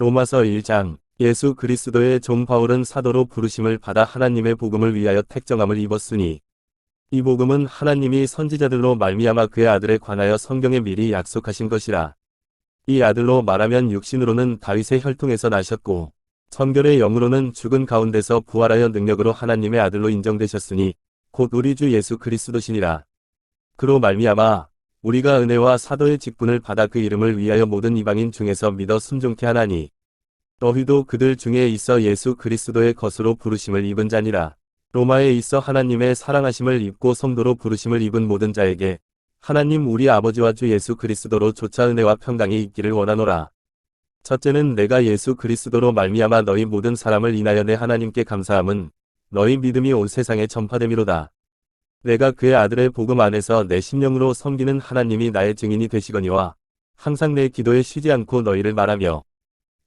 로마서 1장. 예수 그리스도의 종 바울은 사도로 부르심을 받아 하나님의 복음을 위하여 택정함을 입었으니 이 복음은 하나님이 선지자들로 말미암아 그의 아들에 관하여 성경에 미리 약속하신 것이라. 이 아들로 말하면 육신으로는 다윗의 혈통에서 나셨고 성결의 영으로는 죽은 가운데서 부활하여 능력으로 하나님의 아들로 인정되셨으니 곧 우리 주 예수 그리스도시니라. 그로 말미암아 우리가 은혜와 사도의 직분을 받아 그 이름을 위하여 모든 이방인 중에서 믿어 순종케 하나니 너희도 그들 중에 있어 예수 그리스도의 것으로 부르심을 입은 자니라. 로마에 있어 하나님의 사랑하심을 입고 성도로 부르심을 입은 모든 자에게 하나님 우리 아버지와 주 예수 그리스도로 조차 은혜와 평강이 있기를 원하노라. 첫째는 내가 예수 그리스도로 말미암아 너희 모든 사람을 인하여 내 하나님께 감사함은 너희 믿음이 온 세상에 전파됨이로다. 내가 그의 아들의 복음 안에서 내 심령으로 섬기는 하나님이 나의 증인이 되시거니와 항상 내 기도에 쉬지 않고 너희를 말하며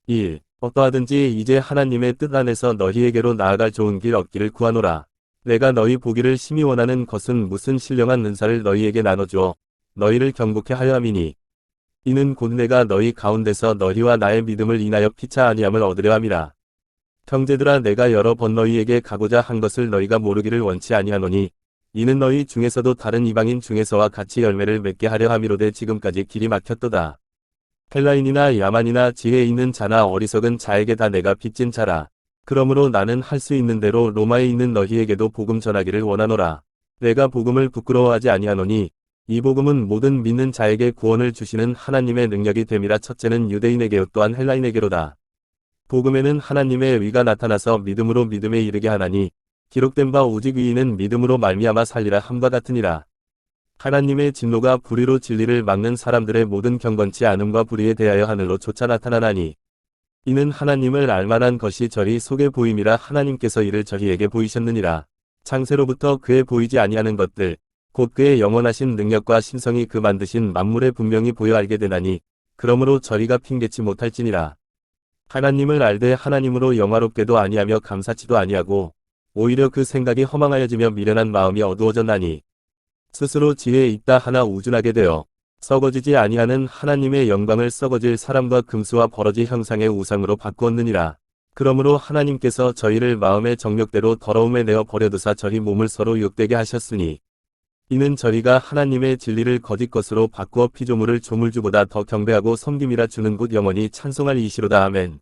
1. 어떠하든지 이제 하나님의 뜻 안에서 너희에게로 나아갈 좋은 길 얻기를 구하노라. 내가 너희 보기를 심히 원하는 것은 무슨 신령한 은사를 너희에게 나눠주어 너희를 경고케 하려 함이니 이는 곧 내가 너희 가운데서 너희와 나의 믿음을 인하여 피차 아니함을 얻으려 함이라. 형제들아 내가 여러 번 너희에게 가고자 한 것을 너희가 모르기를 원치 아니하노니 이는 너희 중에서도 다른 이방인 중에서와 같이 열매를 맺게 하려 함이로되 지금까지 길이 막혔도다. 헬라인이나 야만이나 지혜 있는 자나 어리석은 자에게 다 내가 빚진 자라. 그러므로 나는 할 수 있는 대로 로마에 있는 너희에게도 복음 전하기를 원하노라. 내가 복음을 부끄러워하지 아니하노니 이 복음은 모든 믿는 자에게 구원을 주시는 하나님의 능력이 됨이라. 첫째는 유대인에게요 또한 헬라인에게로다. 복음에는 하나님의 의가 나타나서 믿음으로 믿음에 이르게 하나니 기록된 바 오직 의인은 믿음으로 말미암아 살리라 함과 같으니라. 하나님의 진노가 불의로 진리를 막는 사람들의 모든 경건치 않음과 불의에 대하여 하늘로 쫓아 나타나나니 이는 하나님을 알만한 것이 저희 속에 보임이라. 하나님께서 이를 저희에게 보이셨느니라. 창세로부터 그의 보이지 아니하는 것들 곧 그의 영원하신 능력과 신성이 그 만드신 만물에 분명히 보여 알게 되나니 그러므로 저희가 핑계치 못할지니라. 하나님을 알되 하나님으로 영화롭게도 아니하며 감사치도 아니하고 오히려 그 생각이 허망하여지며 미련한 마음이 어두워졌나니 스스로 지혜에 있다 하나 우준하게 되어 썩어지지 아니하는 하나님의 영광을 썩어질 사람과 금수와 버러지 형상의 우상으로 바꾸었느니라. 그러므로 하나님께서 저희를 마음의 정욕대로 더러움에 내어 버려두사 저희 몸을 서로 욕되게 하셨으니 이는 저희가 하나님의 진리를 거짓 것으로 바꾸어 피조물을 조물주보다 더 경배하고 섬김이라. 주는 곧 영원히 찬송할 이시로다. 아멘.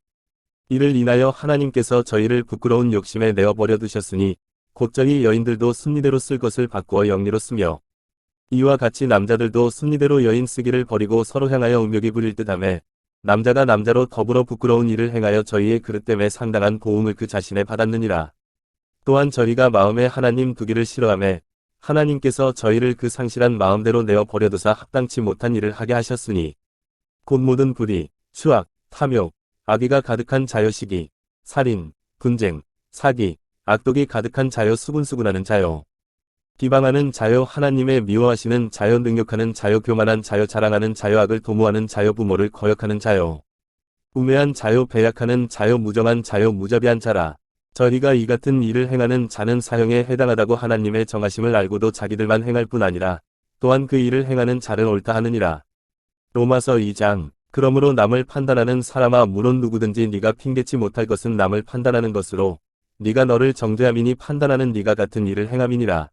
이를 인하여 하나님께서 저희를 부끄러운 욕심에 내어 버려두셨으니 곧 저희 여인들도 순리대로 쓸 것을 바꾸어 영리로 쓰며 이와 같이 남자들도 순리대로 여인 쓰기를 버리고 서로 향하여 음욕이 부릴 듯하며 남자가 남자로 더불어 부끄러운 일을 행하여 저희의 그릇 때문에 상당한 보응을 그 자신에 받았느니라. 또한 저희가 마음에 하나님 두기를 싫어하며 하나님께서 저희를 그 상실한 마음대로 내어 버려두사 합당치 못한 일을 하게 하셨으니 곧 모든 불의, 추악, 탐욕, 악의가 가득한 자여 시기, 살인, 분쟁, 사기, 악독이 가득한 자여 수군수군하는 자여 비방하는 자여 하나님의 미워하시는 자여 능욕하는 자여 교만한 자여 자랑하는 자여 악을 도모하는 자여 부모를 거역하는 자여 우매한 자여 배약하는 자여 무정한 자여 무자비한 자라. 저희가 이 같은 일을 행하는 자는 사형에 해당하다고 하나님의 정하심을 알고도 자기들만 행할 뿐 아니라 또한 그 일을 행하는 자를 옳다 하느니라. 로마서 2장. 그러므로 남을 판단하는 사람아 물론 누구든지 네가 핑계치 못할 것은 남을 판단하는 것으로 네가 너를 정죄함이니 판단하는 네가 같은 일을 행함이니라.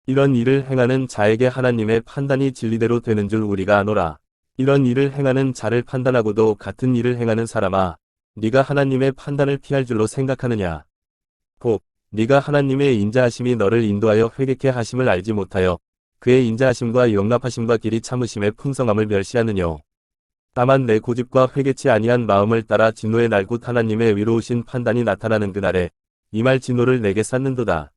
이런 일을 행하는 자에게 하나님의 판단이 진리대로 되는 줄 우리가 아노라. 이런 일을 행하는 자를 판단하고도 같은 일을 행하는 사람아 네가 하나님의 판단을 피할 줄로 생각하느냐. 곧 네가 하나님의 인자하심이 너를 인도하여 회개케 하심을 알지 못하여 그의 인자하심과 용납하심과 길이 참으심의 풍성함을 멸시하느뇨. 다만 내 고집과 회개치 아니한 마음을 따라 진노의 날 곧 하나님의 위로우신 판단이 나타나는 그날에 이 말 진노를 내게 쌓는도다.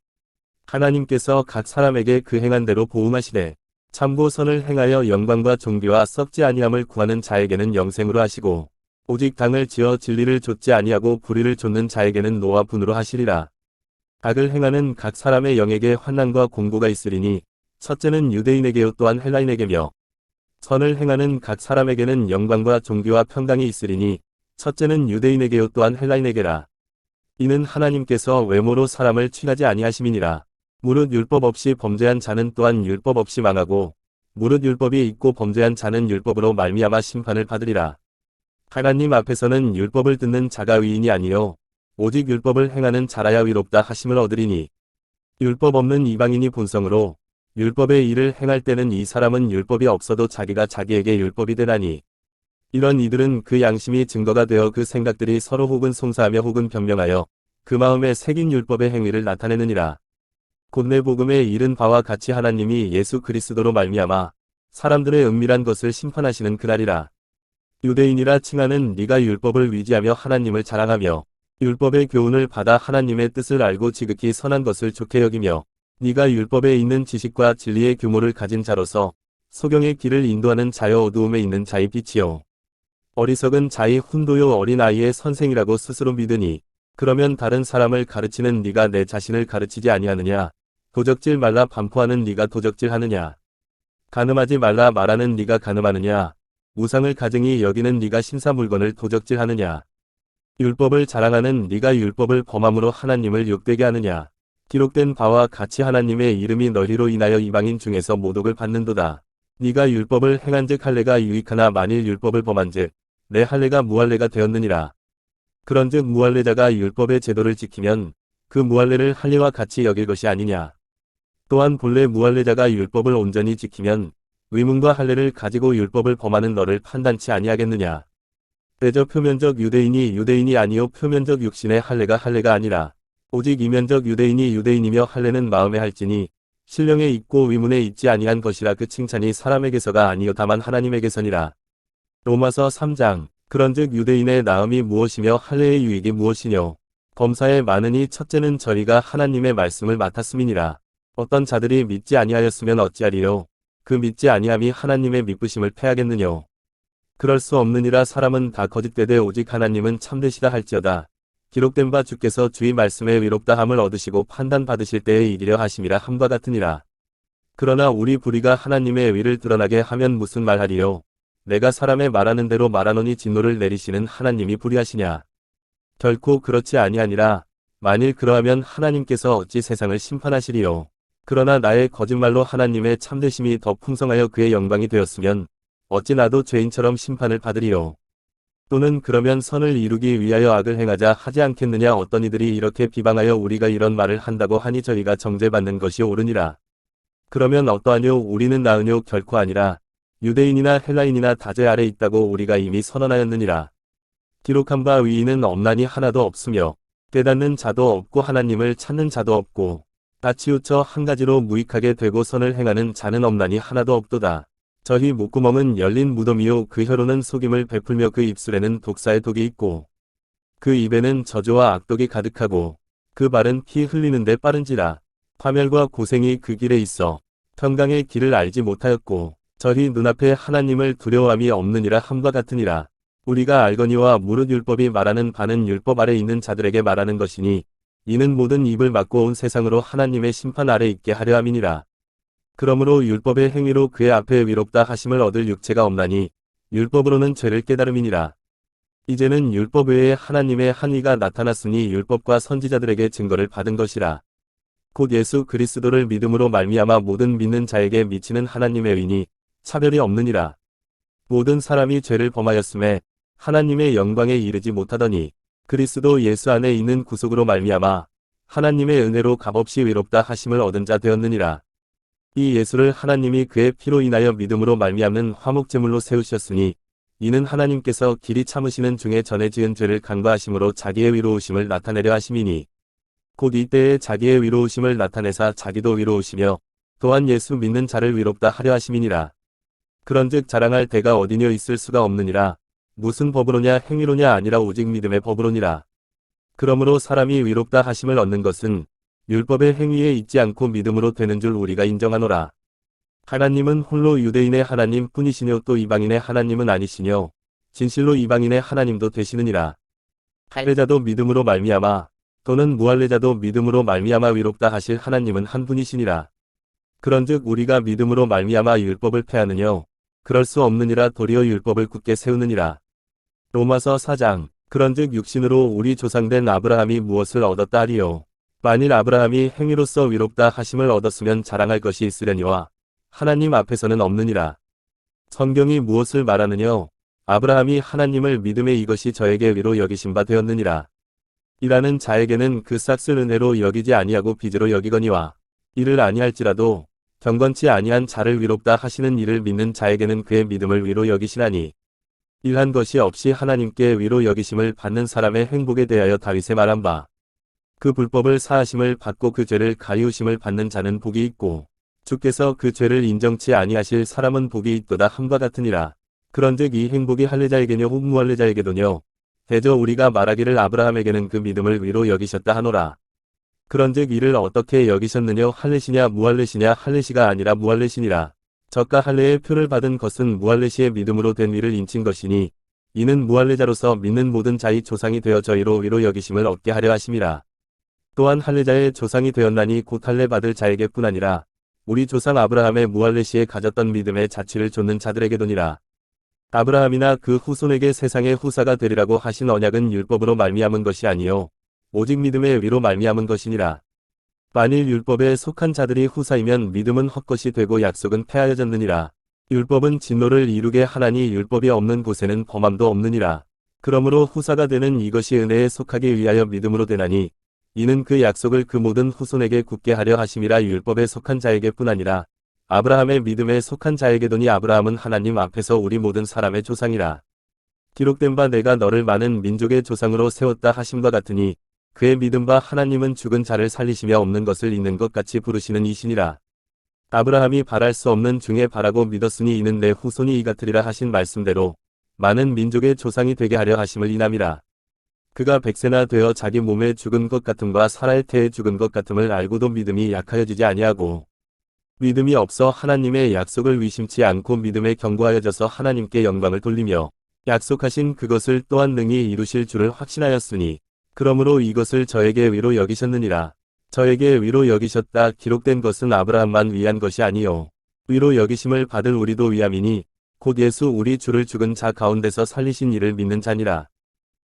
하나님께서 각 사람에게 그 행한 대로 보응하시되 참고 선을 행하여 영광과 존귀와 썩지 아니함을 구하는 자에게는 영생으로 하시고 오직 당을 지어 진리를 좇지 아니하고 불의를 좇는 자에게는 노와 분으로 하시리라. 악을 행하는 각 사람의 영에게 환난과 공고가 있으리니 첫째는 유대인에게요 또한 헬라인에게며 선을 행하는 각 사람에게는 영광과 존귀와 평강이 있으리니 첫째는 유대인에게요 또한 헬라인에게라. 이는 하나님께서 외모로 사람을 취하지 아니하심이니라. 무릇 율법 없이 범죄한 자는 또한 율법 없이 망하고 무릇 율법이 있고 범죄한 자는 율법으로 말미암아 심판을 받으리라. 하나님 앞에서는 율법을 듣는 자가 의인이 아니요 오직 율법을 행하는 자라야 의롭다 하심을 얻으리니 율법 없는 이방인이 본성으로 율법의 일을 행할 때는 이 사람은 율법이 없어도 자기가 자기에게 율법이 되나니 이런 이들은 그 양심이 증거가 되어 그 생각들이 서로 혹은 송사하며 혹은 변명하여 그 마음에 새긴 율법의 행위를 나타내느니라. 곧 내 복음에 이른 바와 같이 하나님이 예수 그리스도로 말미암아 사람들의 은밀한 것을 심판하시는 그날이라. 유대인이라 칭하는 네가 율법을 위지하며 하나님을 자랑하며 율법의 교훈을 받아 하나님의 뜻을 알고 지극히 선한 것을 좋게 여기며 네가 율법에 있는 지식과 진리의 규모를 가진 자로서 소경의 길을 인도하는 자여 어두움에 있는 자의 빛이요 어리석은 자의 훈도요 어린아이의 선생이라고 스스로 믿으니 그러면 다른 사람을 가르치는 네가 내 자신을 가르치지 아니하느냐. 도적질 말라 반포하는 네가 도적질하느냐. 간음하지 말라 말하는 네가 간음하느냐. 우상을 가증히 여기는 네가 신사 물건을 도적질하느냐. 율법을 자랑하는 네가 율법을 범함으로 하나님을 욕되게 하느냐. 기록된 바와 같이 하나님의 이름이 너희로 인하여 이방인 중에서 모독을 받는도다. 네가 율법을 행한즉 할례가 유익하나 만일 율법을 범한즉 내 할례가 무할례가 되었느니라. 그런즉 무할례자가 율법의 제도를 지키면 그 무할례를 할례와 같이 여길 것이 아니냐. 또한 본래 무할례자가 율법을 온전히 지키면 의문과 할례를 가지고 율법을 범하는 너를 판단치 아니하겠느냐. 때저 표면적 유대인이 유대인이 아니요 표면적 육신의 할례가 할례가 아니라 오직 이면적 유대인이 유대인이며 할례는 마음에 할지니 신령에 있고 의문에 있지 아니한 것이라. 그 칭찬이 사람에게서가 아니요 다만 하나님에게서니라. 로마서 3장. 그런즉 유대인의 나음이 무엇이며 할례의 유익이 무엇이뇨. 범사에 많으니 첫째는 저희가 하나님의 말씀을 맡았음이니라. 어떤 자들이 믿지 아니하였으면 어찌하리요. 그 믿지 아니함이 하나님의 미쁘심을 패하겠느뇨. 그럴 수 없느니라. 사람은 다 거짓되되 오직 하나님은 참되시다 할지어다. 기록된 바 주께서 주의 말씀에 의롭다함을 얻으시고 판단받으실 때에 이기려 하심이라 함과 같으니라. 그러나 우리 불의가 하나님의 의를 드러나게 하면 무슨 말하리요. 내가 사람의 말하는 대로 말하노니 진노를 내리시는 하나님이 불의하시냐. 결코 그렇지 아니하니라. 만일 그러하면 하나님께서 어찌 세상을 심판하시리요. 그러나 나의 거짓말로 하나님의 참되심이 더 풍성하여 그의 영광이 되었으면 어찌 나도 죄인처럼 심판을 받으리요. 또는 그러면 선을 이루기 위하여 악을 행하자 하지 않겠느냐. 어떤 이들이 이렇게 비방하여 우리가 이런 말을 한다고 하니 저희가 정죄받는 것이 옳으니라. 그러면 어떠하뇨. 우리는 나으뇨. 결코 아니라. 유대인이나 헬라인이나 다 죄 아래 있다고 우리가 이미 선언하였느니라. 기록한 바 의인은 없나니 하나도 없으며 깨닫는 자도 없고 하나님을 찾는 자도 없고 다 치우쳐 한 가지로 무익하게 되고 선을 행하는 자는 없나니 하나도 없도다. 저희 목구멍은 열린 무덤이요 그 혀로는 속임을 베풀며 그 입술에는 독사의 독이 있고 그 입에는 저주와 악독이 가득하고 그 발은 피 흘리는데 빠른지라. 파멸과 고생이 그 길에 있어 평강의 길을 알지 못하였고 저희 눈앞에 하나님을 두려워함이 없느니라 함과 같으니라. 우리가 알거니와 무릇 율법이 말하는 바는 율법 아래 있는 자들에게 말하는 것이니 이는 모든 입을 막고 온 세상으로 하나님의 심판 아래 있게 하려 함이니라. 그러므로 율법의 행위로 그의 앞에 위롭다 하심을 얻을 육체가 없나니 율법으로는 죄를 깨달음이니라. 이제는 율법 외에 하나님의 한 의가 나타났으니 율법과 선지자들에게 증거를 받은 것이라. 곧 예수 그리스도를 믿음으로 말미암아 모든 믿는 자에게 미치는 하나님의 의니 차별이 없느니라. 모든 사람이 죄를 범하였음에 하나님의 영광에 이르지 못하더니 그리스도 예수 안에 있는 구속으로 말미암아 하나님의 은혜로 값없이 위롭다 하심을 얻은 자 되었느니라. 이 예수를 하나님이 그의 피로 인하여 믿음으로 말미암는 화목제물로 세우셨으니 이는 하나님께서 길이 참으시는 중에 전에 지은 죄를 간과하심으로 자기의 위로우심을 나타내려 하심이니 곧 이때에 자기의 위로우심을 나타내사 자기도 위로우시며 또한 예수 믿는 자를 위롭다 하려 하심이니라. 그런즉 자랑할 데가 어디뇨. 있을 수가 없느니라. 무슨 법으로냐 행위로냐 아니라 오직 믿음의 법으로니라. 그러므로 사람이 위롭다 하심을 얻는 것은 율법의 행위에 있지 않고 믿음으로 되는 줄 우리가 인정하노라. 하나님은 홀로 유대인의 하나님 뿐이시뇨 또 이방인의 하나님은 아니시뇨. 진실로 이방인의 하나님도 되시느니라. 할례자도 믿음으로 말미암아 또는 무할례자도 믿음으로 말미암아 위롭다 하실 하나님은 한 분이시니라. 그런즉 우리가 믿음으로 말미암아 율법을 폐하느뇨. 그럴 수 없느니라. 도리어 율법을 굳게 세우느니라. 로마서 4장. 그런즉 육신으로 우리 조상된 아브라함이 무엇을 얻었다 하리요. 만일 아브라함이 행위로서 위롭다 하심을 얻었으면 자랑할 것이 있으려니와 하나님 앞에서는 없느니라. 성경이 무엇을 말하느뇨. 아브라함이 하나님을 믿음에 이것이 저에게 위로 여기신 바 되었느니라. 이라는 자에게는 그 싹을 은혜로 여기지 아니하고 빚으로 여기거니와 이를 아니할지라도 경건치 아니한 자를 위롭다 하시는 이를 믿는 자에게는 그의 믿음을 위로 여기시나니 일한 것이 없이 하나님께 위로 여기심을 받는 사람의 행복에 대하여 다윗의 말한 바 그 불법을 사하심을 받고 그 죄를 가리우심을 받는 자는 복이 있고 주께서 그 죄를 인정치 아니하실 사람은 복이 있도다 함과 같으니라. 그런즉 이 행복이 할례자에게뇨 혹 무할례자에게도뇨 대저 우리가 말하기를 아브라함에게는 그 믿음을 위로 여기셨다 하노라. 그런즉 이를 어떻게 여기셨느뇨 할례시냐 무할례시냐 할례시가 아니라 무할례시니라. 저가 할례의 표를 받은 것은 무할례시의 믿음으로 된 위를 인친 것이니 이는 무할례자로서 믿는 모든 자의 조상이 되어 저희로 위로 여기심을 얻게 하려 하심이라. 또한 할례자의 조상이 되었나니 곧 할례 받을 자에게뿐 아니라 우리 조상 아브라함의 무할례시에 가졌던 믿음의 자취를 좇는 자들에게도니라. 아브라함이나 그 후손에게 세상의 후사가 되리라고 하신 언약은 율법으로 말미암은 것이 아니요 오직 믿음의 위로 말미암은 것이니라. 만일 율법에 속한 자들이 후사이면 믿음은 헛것이 되고 약속은 폐하여졌느니라. 율법은 진노를 이루게 하나니 율법이 없는 곳에는 범함도 없느니라. 그러므로 후사가 되는 이것이 은혜에 속하기 위하여 믿음으로 되나니 이는 그 약속을 그 모든 후손에게 굳게 하려 하심이라. 율법에 속한 자에게뿐 아니라 아브라함의 믿음에 속한 자에게도니 아브라함은 하나님 앞에서 우리 모든 사람의 조상이라. 기록된 바 내가 너를 많은 민족의 조상으로 세웠다 하심과 같으니 그의 믿음 바 하나님은 죽은 자를 살리시며 없는 것을 있는 것 같이 부르시는 이시니라. 아브라함이 바랄 수 없는 중에 바라고 믿었으니 이는 내 후손이 이같으리라 하신 말씀대로 많은 민족의 조상이 되게 하려 하심을 인함이라. 그가 백세나 되어 자기 몸에 죽은 것 같음과 사라의 태에 죽은 것 같음을 알고도 믿음이 약하여지지 아니하고 믿음이 없어 하나님의 약속을 의심치 않고 믿음에 견고하여져서 하나님께 영광을 돌리며 약속하신 그것을 또한 능히 이루실 줄을 확신하였으니 그러므로 이것을 저에게 위로 여기셨느니라. 저에게 위로 여기셨다 기록된 것은 아브라함만 위한 것이 아니요 위로 여기심을 받을 우리도 위함이니 곧 예수 우리 주를 죽은 자 가운데서 살리신 이를 믿는 자니라.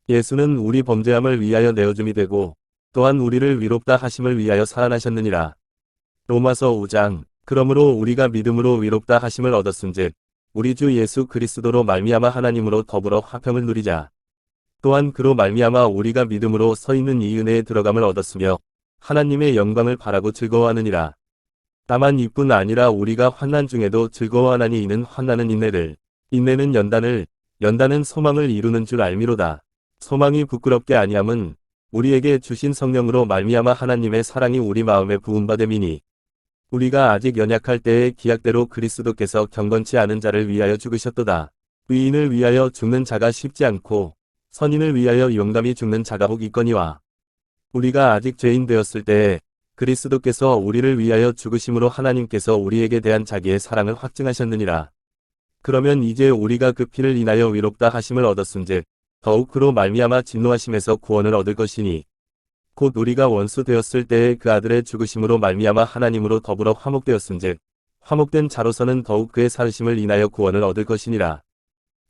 예수는 우리 범죄함을 위하여 내어줌이 되고 또한 우리를 위롭다 하심을 위하여 살아나셨느니라. 로마서 5장. 그러므로 우리가 믿음으로 위롭다 하심을 얻었은즉 우리 주 예수 그리스도로 말미암아 하나님으로 더불어 화평을 누리자. 또한 그로 말미암아 우리가 믿음으로 서 있는 이 은혜에 들어감을 얻었으며 하나님의 영광을 바라고 즐거워하느니라. 다만 이뿐 아니라 우리가 환난 중에도 즐거워하나니 이는 환난은 인내를, 인내는 연단을, 연단은 소망을 이루는 줄 알미로다. 소망이 부끄럽게 아니함은 우리에게 주신 성령으로 말미암아 하나님의 사랑이 우리 마음에 부은 바 됨이니 우리가 아직 연약할 때에 기약대로 그리스도께서 경건치 않은 자를 위하여 죽으셨도다. 의인을 위하여 죽는 자가 쉽지 않고 선인을 위하여 용감히 죽는 자가 혹 있거니와 우리가 아직 죄인 되었을 때에 그리스도께서 우리를 위하여 죽으심으로 하나님께서 우리에게 대한 자기의 사랑을 확증하셨느니라. 그러면 이제 우리가 그 피를 인하여 위롭다 하심을 얻었은즉 더욱 그로 말미암아 진노하심에서 구원을 얻을 것이니 곧 우리가 원수 되었을 때에 그 아들의 죽으심으로 말미암아 하나님으로 더불어 화목되었은즉 화목된 자로서는 더욱 그의 살으심을 인하여 구원을 얻을 것이니라.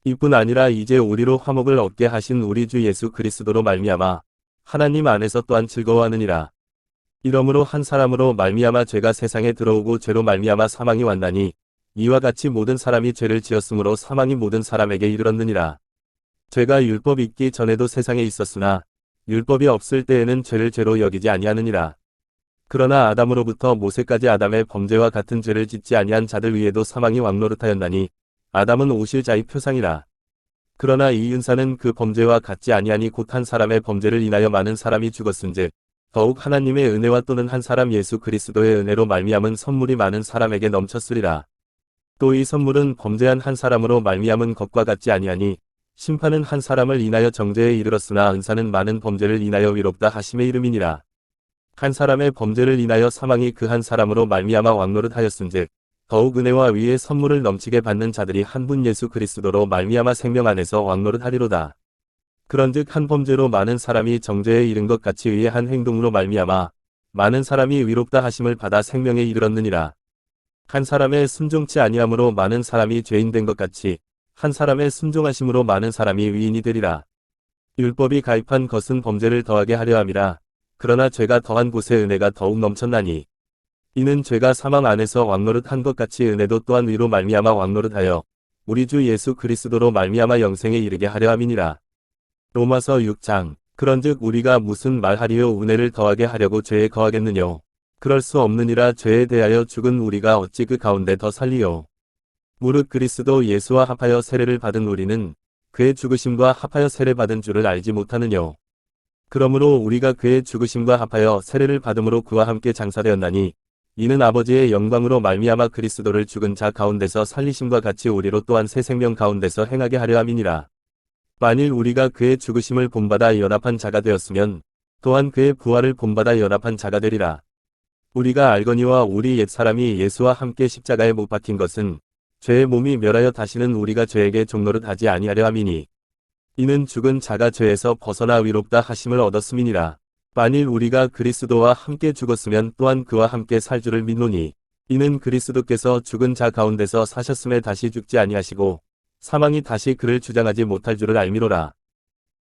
이뿐 아니라 이제 우리로 화목을 얻게 하신 우리 주 예수 그리스도로 말미암아 하나님 안에서 또한 즐거워하느니라. 이러므로 한 사람으로 말미암아 죄가 세상에 들어오고 죄로 말미암아 사망이 왔나니 이와 같이 모든 사람이 죄를 지었으므로 사망이 모든 사람에게 이르렀느니라. 죄가 율법 있기 전에도 세상에 있었으나 율법이 없을 때에는 죄를 죄로 여기지 아니하느니라. 그러나 아담으로부터 모세까지 아담의 범죄와 같은 죄를 짓지 아니한 자들 위에도 사망이 왕노릇하였나니 아담은 오실 자의 표상이라. 그러나 이 은사는 그 범죄와 같지 아니하니 곧 한 사람의 범죄를 인하여 많은 사람이 죽었은즉 더욱 하나님의 은혜와 또는 한 사람 예수 그리스도의 은혜로 말미암은 선물이 많은 사람에게 넘쳤으리라. 또 이 선물은 범죄한 한 사람으로 말미암은 것과 같지 아니하니 심판은 한 사람을 인하여 정죄에 이르렀으나 은사는 많은 범죄를 인하여 위롭다 하심의 이름이니라. 한 사람의 범죄를 인하여 사망이 그 한 사람으로 말미암아 왕노릇하였은즉 더욱 은혜와 위의 선물을 넘치게 받는 자들이 한 분 예수 그리스도로 말미암아 생명 안에서 왕노릇하리로다. 그런즉 한 범죄로 많은 사람이 정죄에 이른 것 같이 의의 한 행동으로 말미암아 많은 사람이 위롭다 하심을 받아 생명에 이르렀느니라. 한 사람의 순종치 아니함으로 많은 사람이 죄인 된 것 같이 한 사람의 순종하심으로 많은 사람이 의인이 되리라. 율법이 가입한 것은 범죄를 더하게 하려 함이라. 그러나 죄가 더한 곳에 은혜가 더욱 넘쳤나니 이는 죄가 사망 안에서 왕노릇한 것 같이 은혜도 또한 위로 말미암아 왕노릇하여 우리 주 예수 그리스도로 말미암아 영생에 이르게 하려 함이니라. 로마서 6장. 그런즉 우리가 무슨 말하리요? 은혜를 더하게 하려고 죄에 거하겠느뇨? 그럴 수 없느니라. 죄에 대하여 죽은 우리가 어찌 그 가운데 더 살리요? 무릇 그리스도 예수와 합하여 세례를 받은 우리는 그의 죽으심과 합하여 세례 받은 줄을 알지 못하느뇨? 그러므로 우리가 그의 죽으심과 합하여 세례를 받음으로 그와 함께 장사되었나니 이는 아버지의 영광으로 말미암아 그리스도를 죽은 자 가운데서 살리심과 같이 우리로 또한 새 생명 가운데서 행하게 하려 함이니라. 만일 우리가 그의 죽으심을 본받아 연합한 자가 되었으면 또한 그의 부활을 본받아 연합한 자가 되리라. 우리가 알거니와 우리 옛사람이 예수와 함께 십자가에 못 박힌 것은 죄의 몸이 멸하여 다시는 우리가 죄에게 종노릇 하지 아니하려 함이니 이는 죽은 자가 죄에서 벗어나 의롭다 하심을 얻었음이니라. 만일 우리가 그리스도와 함께 죽었으면 또한 그와 함께 살 줄을 믿노니 이는 그리스도께서 죽은 자 가운데서 사셨음에 다시 죽지 아니하시고 사망이 다시 그를 주장하지 못할 줄을 알미로라.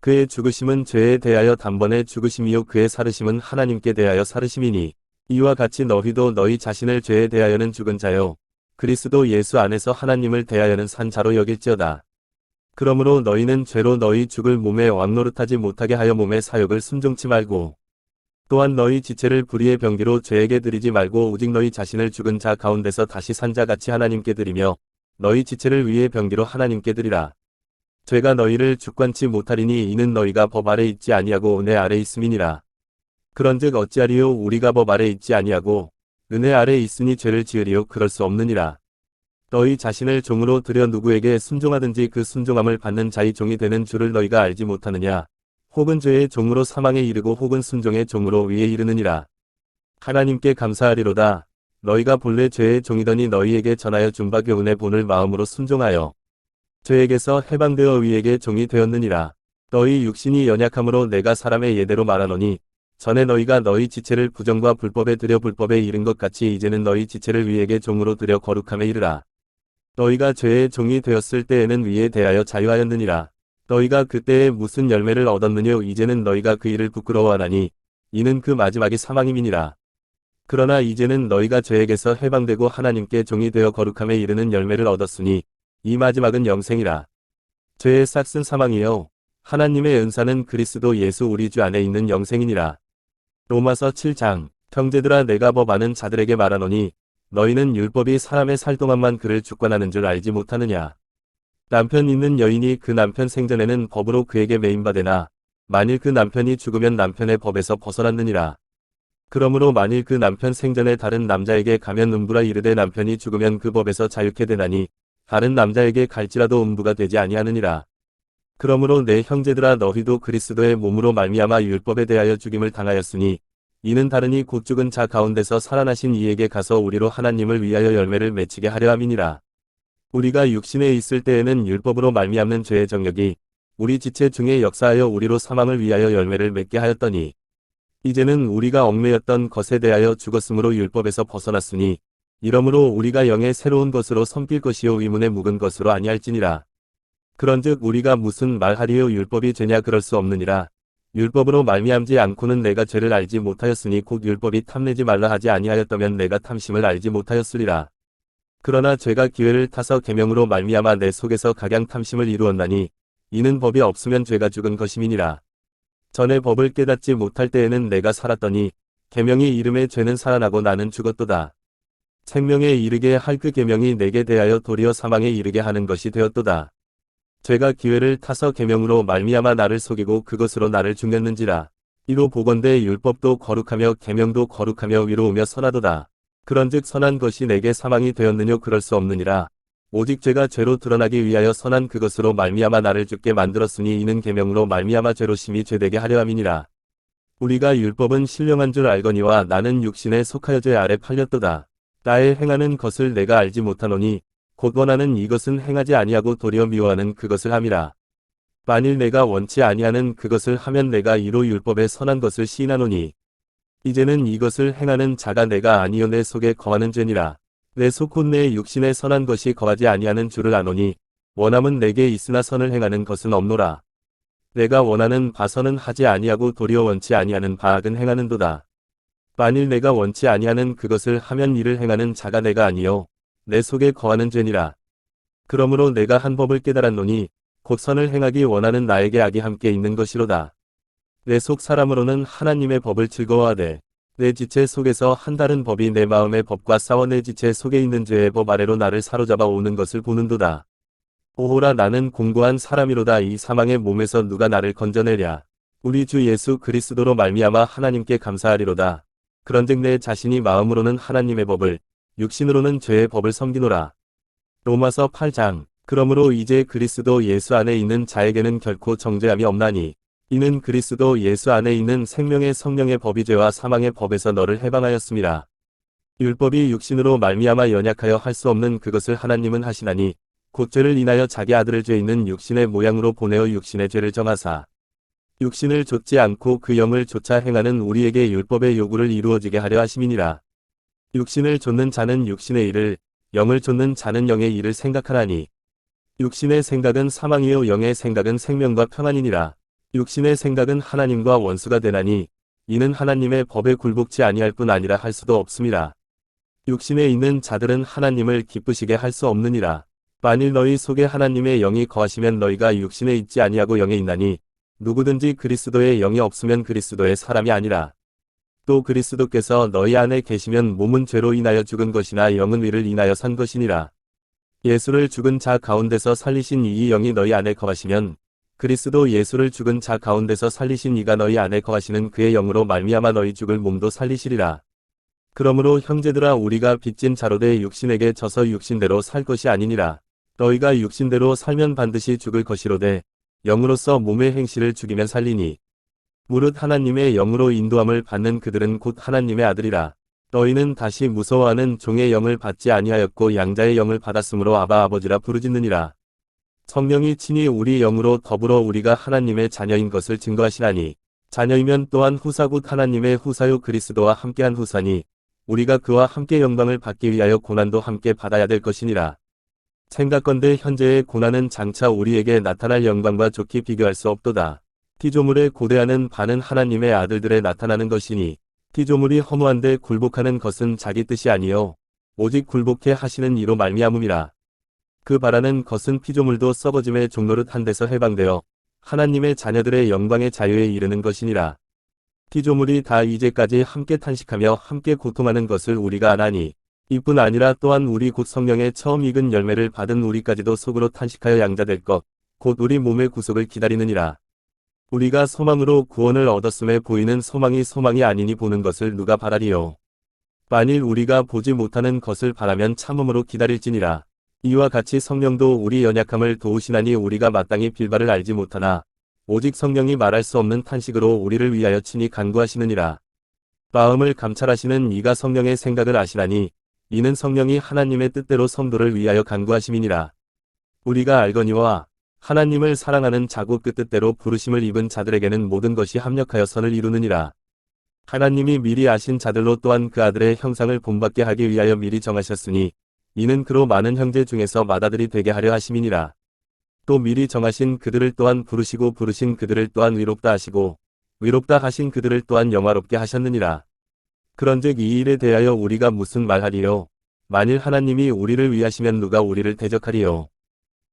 그의 죽으심은 죄에 대하여 단번에 죽으심이요 그의 살으심은 하나님께 대하여 살으심이니 이와 같이 너희도 너희 자신을 죄에 대하여는 죽은 자요 그리스도 예수 안에서 하나님을 대하여는 산 자로 여길지어다. 그러므로 너희는 죄로 너희 죽을 몸에 왕노릇하지 못하게 하여 몸의 사욕을 순종치 말고 또한 너희 지체를 불의의 병기로 죄에게 드리지 말고 오직 너희 자신을 죽은 자 가운데서 다시 산 자같이 하나님께 드리며 너희 지체를 위의 병기로 하나님께 드리라. 죄가 너희를 주관치 못하리니 이는 너희가 법 아래 있지 아니하고 은혜 아래 있음이니라. 그런즉 어찌하리요? 우리가 법 아래 있지 아니하고 은혜 아래 있으니 죄를 지으리요? 그럴 수 없느니라. 너희 자신을 종으로 들여 누구에게 순종하든지 그 순종함을 받는 자의 종이 되는 줄을 너희가 알지 못하느냐? 혹은 죄의 종으로 사망에 이르고 혹은 순종의 종으로 위에 이르느니라. 하나님께 감사하리로다. 너희가 본래 죄의 종이더니 너희에게 전하여 준 바 교훈의 본을 마음으로 순종하여 죄에게서 해방되어 의에게 종이 되었느니라. 너희 육신이 연약함으로 내가 사람의 예대로 말하노니 전에 너희가 너희 지체를 부정과 불법에 들여 불법에 이른 것 같이 이제는 너희 지체를 위에게 종으로 들여 거룩함에 이르라. 너희가 죄의 종이 되었을 때에는 위에 대하여 자유하였느니라. 너희가 그때에 무슨 열매를 얻었느뇨? 이제는 너희가 그 일을 부끄러워하나니 이는 그 마지막이 사망임이니라. 그러나 이제는 너희가 죄에게서 해방되고 하나님께 종이 되어 거룩함에 이르는 열매를 얻었으니 이 마지막은 영생이라. 죄의 싹은 사망이요 하나님의 은사는 그리스도 예수 우리 주 안에 있는 영생이니라. 로마서 7장. 형제들아 내가 법 아는 자들에게 말하노니 너희는 율법이 사람의 살 동안만 그를 주관하는 줄 알지 못하느냐. 남편 있는 여인이 그 남편 생전에는 법으로 그에게 매인바되나 만일 그 남편이 죽으면 남편의 법에서 벗어났느니라. 그러므로 만일 그 남편 생전에 다른 남자에게 가면 음부라 이르되 남편이 죽으면 그 법에서 자유케 되나니 다른 남자에게 갈지라도 음부가 되지 아니하느니라. 그러므로 내 형제들아 너희도 그리스도의 몸으로 말미암아 율법에 대하여 죽임을 당하였으니 이는 다르니 곧 죽은 자 가운데서 살아나신 이에게 가서 우리로 하나님을 위하여 열매를 맺히게 하려 함이니라. 우리가 육신에 있을 때에는 율법으로 말미암는 죄의 정력이 우리 지체 중에 역사하여 우리로 사망을 위하여 열매를 맺게 하였더니 이제는 우리가 얽매였던 것에 대하여 죽었으므로 율법에서 벗어났으니 이러므로 우리가 영의 새로운 것으로 섬길 것이요 의문에 묵은 것으로 아니할지니라. 그런즉 우리가 무슨 말하리요? 율법이 죄냐? 그럴 수 없느니라. 율법으로 말미암지 않고는 내가 죄를 알지 못하였으니 곧 율법이 탐내지 말라 하지 아니하였다면 내가 탐심을 알지 못하였으리라. 그러나 죄가 기회를 타서 계명으로 말미암아 내 속에서 각양 탐심을 이루었나니 이는 법이 없으면 죄가 죽은 것임이니라. 전에 법을 깨닫지 못할 때에는 내가 살았더니 계명이 이름에 죄는 살아나고 나는 죽었도다. 생명에 이르게 할 그 계명이 내게 대하여 도리어 사망에 이르게 하는 것이 되었도다. 죄가 기회를 타서 계명으로 말미암아 나를 속이고 그것으로 나를 죽였는지라. 이로 보건대 율법도 거룩하며 계명도 거룩하며 위로우며 선하도다. 그런즉 선한 것이 내게 사망이 되었느뇨? 그럴 수 없느니라. 오직 죄가 죄로 드러나기 위하여 선한 그것으로 말미암아 나를 죽게 만들었으니 이는 계명으로 말미암아 죄로 심히 죄되게 하려 함이니라. 우리가 율법은 신령한 줄 알거니와 나는 육신에 속하여 죄 아래 팔렸도다. 나의 행하는 것을 내가 알지 못하노니 곧 원하는 이것은 행하지 아니하고 도리어 미워하는 그것을 함이라. 만일 내가 원치 아니하는 그것을 하면 내가 이로 율법의 선한 것을 시인하노니 이제는 이것을 행하는 자가 내가 아니요 내 속에 거하는 죄니라. 내 속 곧 내 육신에 선한 것이 거하지 아니하는 줄을 아노니 원함은 내게 있으나 선을 행하는 것은 없노라. 내가 원하는 바 선은 하지 아니하고 도리어 원치 아니하는 바 악은 행하는도다. 만일 내가 원치 아니하는 그것을 하면 이를 행하는 자가 내가 아니요 내 속에 거하는 죄니라. 그러므로 내가 한 법을 깨달았노니 곧 선을 행하기 원하는 나에게 악이 함께 있는 것이로다. 내 속 사람으로는 하나님의 법을 즐거워하되 내 지체 속에서 한 다른 법이 내 마음의 법과 싸워 내 지체 속에 있는 죄의 법 아래로 나를 사로잡아 오는 것을 보는도다. 오호라 나는 공고한 사람이로다. 이 사망의 몸에서 누가 나를 건져내랴. 우리 주 예수 그리스도로 말미암아 하나님께 감사하리로다. 그런즉 내 자신이 마음으로는 하나님의 법을 육신으로는 죄의 법을 섬기노라. 로마서 8장. 그러므로 이제 그리스도 예수 안에 있는 자에게는 결코 정죄함이 없나니 이는 그리스도 예수 안에 있는 생명의 성령의 법이 죄와 사망의 법에서 너를 해방하였음이라. 율법이 육신으로 말미암아 연약하여 할 수 없는 그것을 하나님은 하시나니 곧 죄를 인하여 자기 아들을 죄 있는 육신의 모양으로 보내어 육신의 죄를 정하사 육신을 좇지 않고 그 영을 좇아 행하는 우리에게 율법의 요구를 이루어지게 하려 하심이니라. 육신을 좇는 자는 육신의 일을, 영을 좇는 자는 영의 일을 생각하나니 육신의 생각은 사망이요 영의 생각은 생명과 평안이니라. 육신의 생각은 하나님과 원수가 되나니 이는 하나님의 법에 굴복치 아니할 뿐 아니라 할 수도 없음이라. 육신에 있는 자들은 하나님을 기쁘시게 할 수 없느니라. 만일 너희 속에 하나님의 영이 거하시면 너희가 육신에 있지 아니하고 영에 있나니 누구든지 그리스도의 영이 없으면 그리스도의 사람이 아니라. 또 그리스도께서 너희 안에 계시면 몸은 죄로 인하여 죽은 것이나 영은 의를 인하여 산 것이니라. 예수를 죽은 자 가운데서 살리신 이 영이 너희 안에 거하시면 그리스도 예수를 죽은 자 가운데서 살리신 이가 너희 안에 거하시는 그의 영으로 말미암아 너희 죽을 몸도 살리시리라. 그러므로 형제들아 우리가 빚진 자로 돼 육신에게 져서 육신대로 살 것이 아니니라. 너희가 육신대로 살면 반드시 죽을 것이로되 영으로서 몸의 행실을 죽이면 살리니 무릇 하나님의 영으로 인도함을 받는 그들은 곧 하나님의 아들이라. 너희는 다시 무서워하는 종의 영을 받지 아니하였고 양자의 영을 받았으므로 아바 아버지라 부르짖느니라. 성령이 친히 우리 영으로 더불어 우리가 하나님의 자녀인 것을 증거하시나니 자녀이면 또한 후사 곧 하나님의 후사요 그리스도와 함께한 후사니 우리가 그와 함께 영광을 받기 위하여 고난도 함께 받아야 될 것이니라. 생각건대 현재의 고난은 장차 우리에게 나타날 영광과 좋게 비교할 수 없도다. 피조물의 고대하는 바는 하나님의 아들들에 나타나는 것이니 피조물이 허무한데 굴복하는 것은 자기 뜻이 아니요 오직 굴복해 하시는 이로 말미암음이라. 그 바라는 것은 피조물도 썩어짐의 종노릇 한 데서 해방되어 하나님의 자녀들의 영광의 자유에 이르는 것이니라. 피조물이 다 이제까지 함께 탄식하며 함께 고통하는 것을 우리가 아나니 이뿐 아니라 또한 우리 곧 성령의 처음 익은 열매를 받은 우리까지도 속으로 탄식하여 양자될 것 곧 우리 몸의 구속을 기다리느니라. 우리가 소망으로 구원을 얻었음에 보이는 소망이 소망이 아니니 보는 것을 누가 바라리요. 만일 우리가 보지 못하는 것을 바라면 참음으로 기다릴지니라. 이와 같이 성령도 우리 연약함을 도우시나니 우리가 마땅히 빌바를 알지 못하나 오직 성령이 말할 수 없는 탄식으로 우리를 위하여 친히 간구하시느니라. 마음을 감찰하시는 이가 성령의 생각을 아시나니 이는 성령이 하나님의 뜻대로 성도를 위하여 간구하심이니라. 우리가 알거니와 하나님을 사랑하는 자고 그 뜻대로 부르심을 입은 자들에게는 모든 것이 합력하여 선을 이루느니라. 하나님이 미리 아신 자들로 또한 그 아들의 형상을 본받게 하기 위하여 미리 정하셨으니 이는 그로 많은 형제 중에서 맏아들이 되게 하려 하심이니라. 또 미리 정하신 그들을 또한 부르시고 부르신 그들을 또한 위롭다 하시고 위롭다 하신 그들을 또한 영화롭게 하셨느니라. 그런즉 이 일에 대하여 우리가 무슨 말하리요? 만일 하나님이 우리를 위하시면 누가 우리를 대적하리요?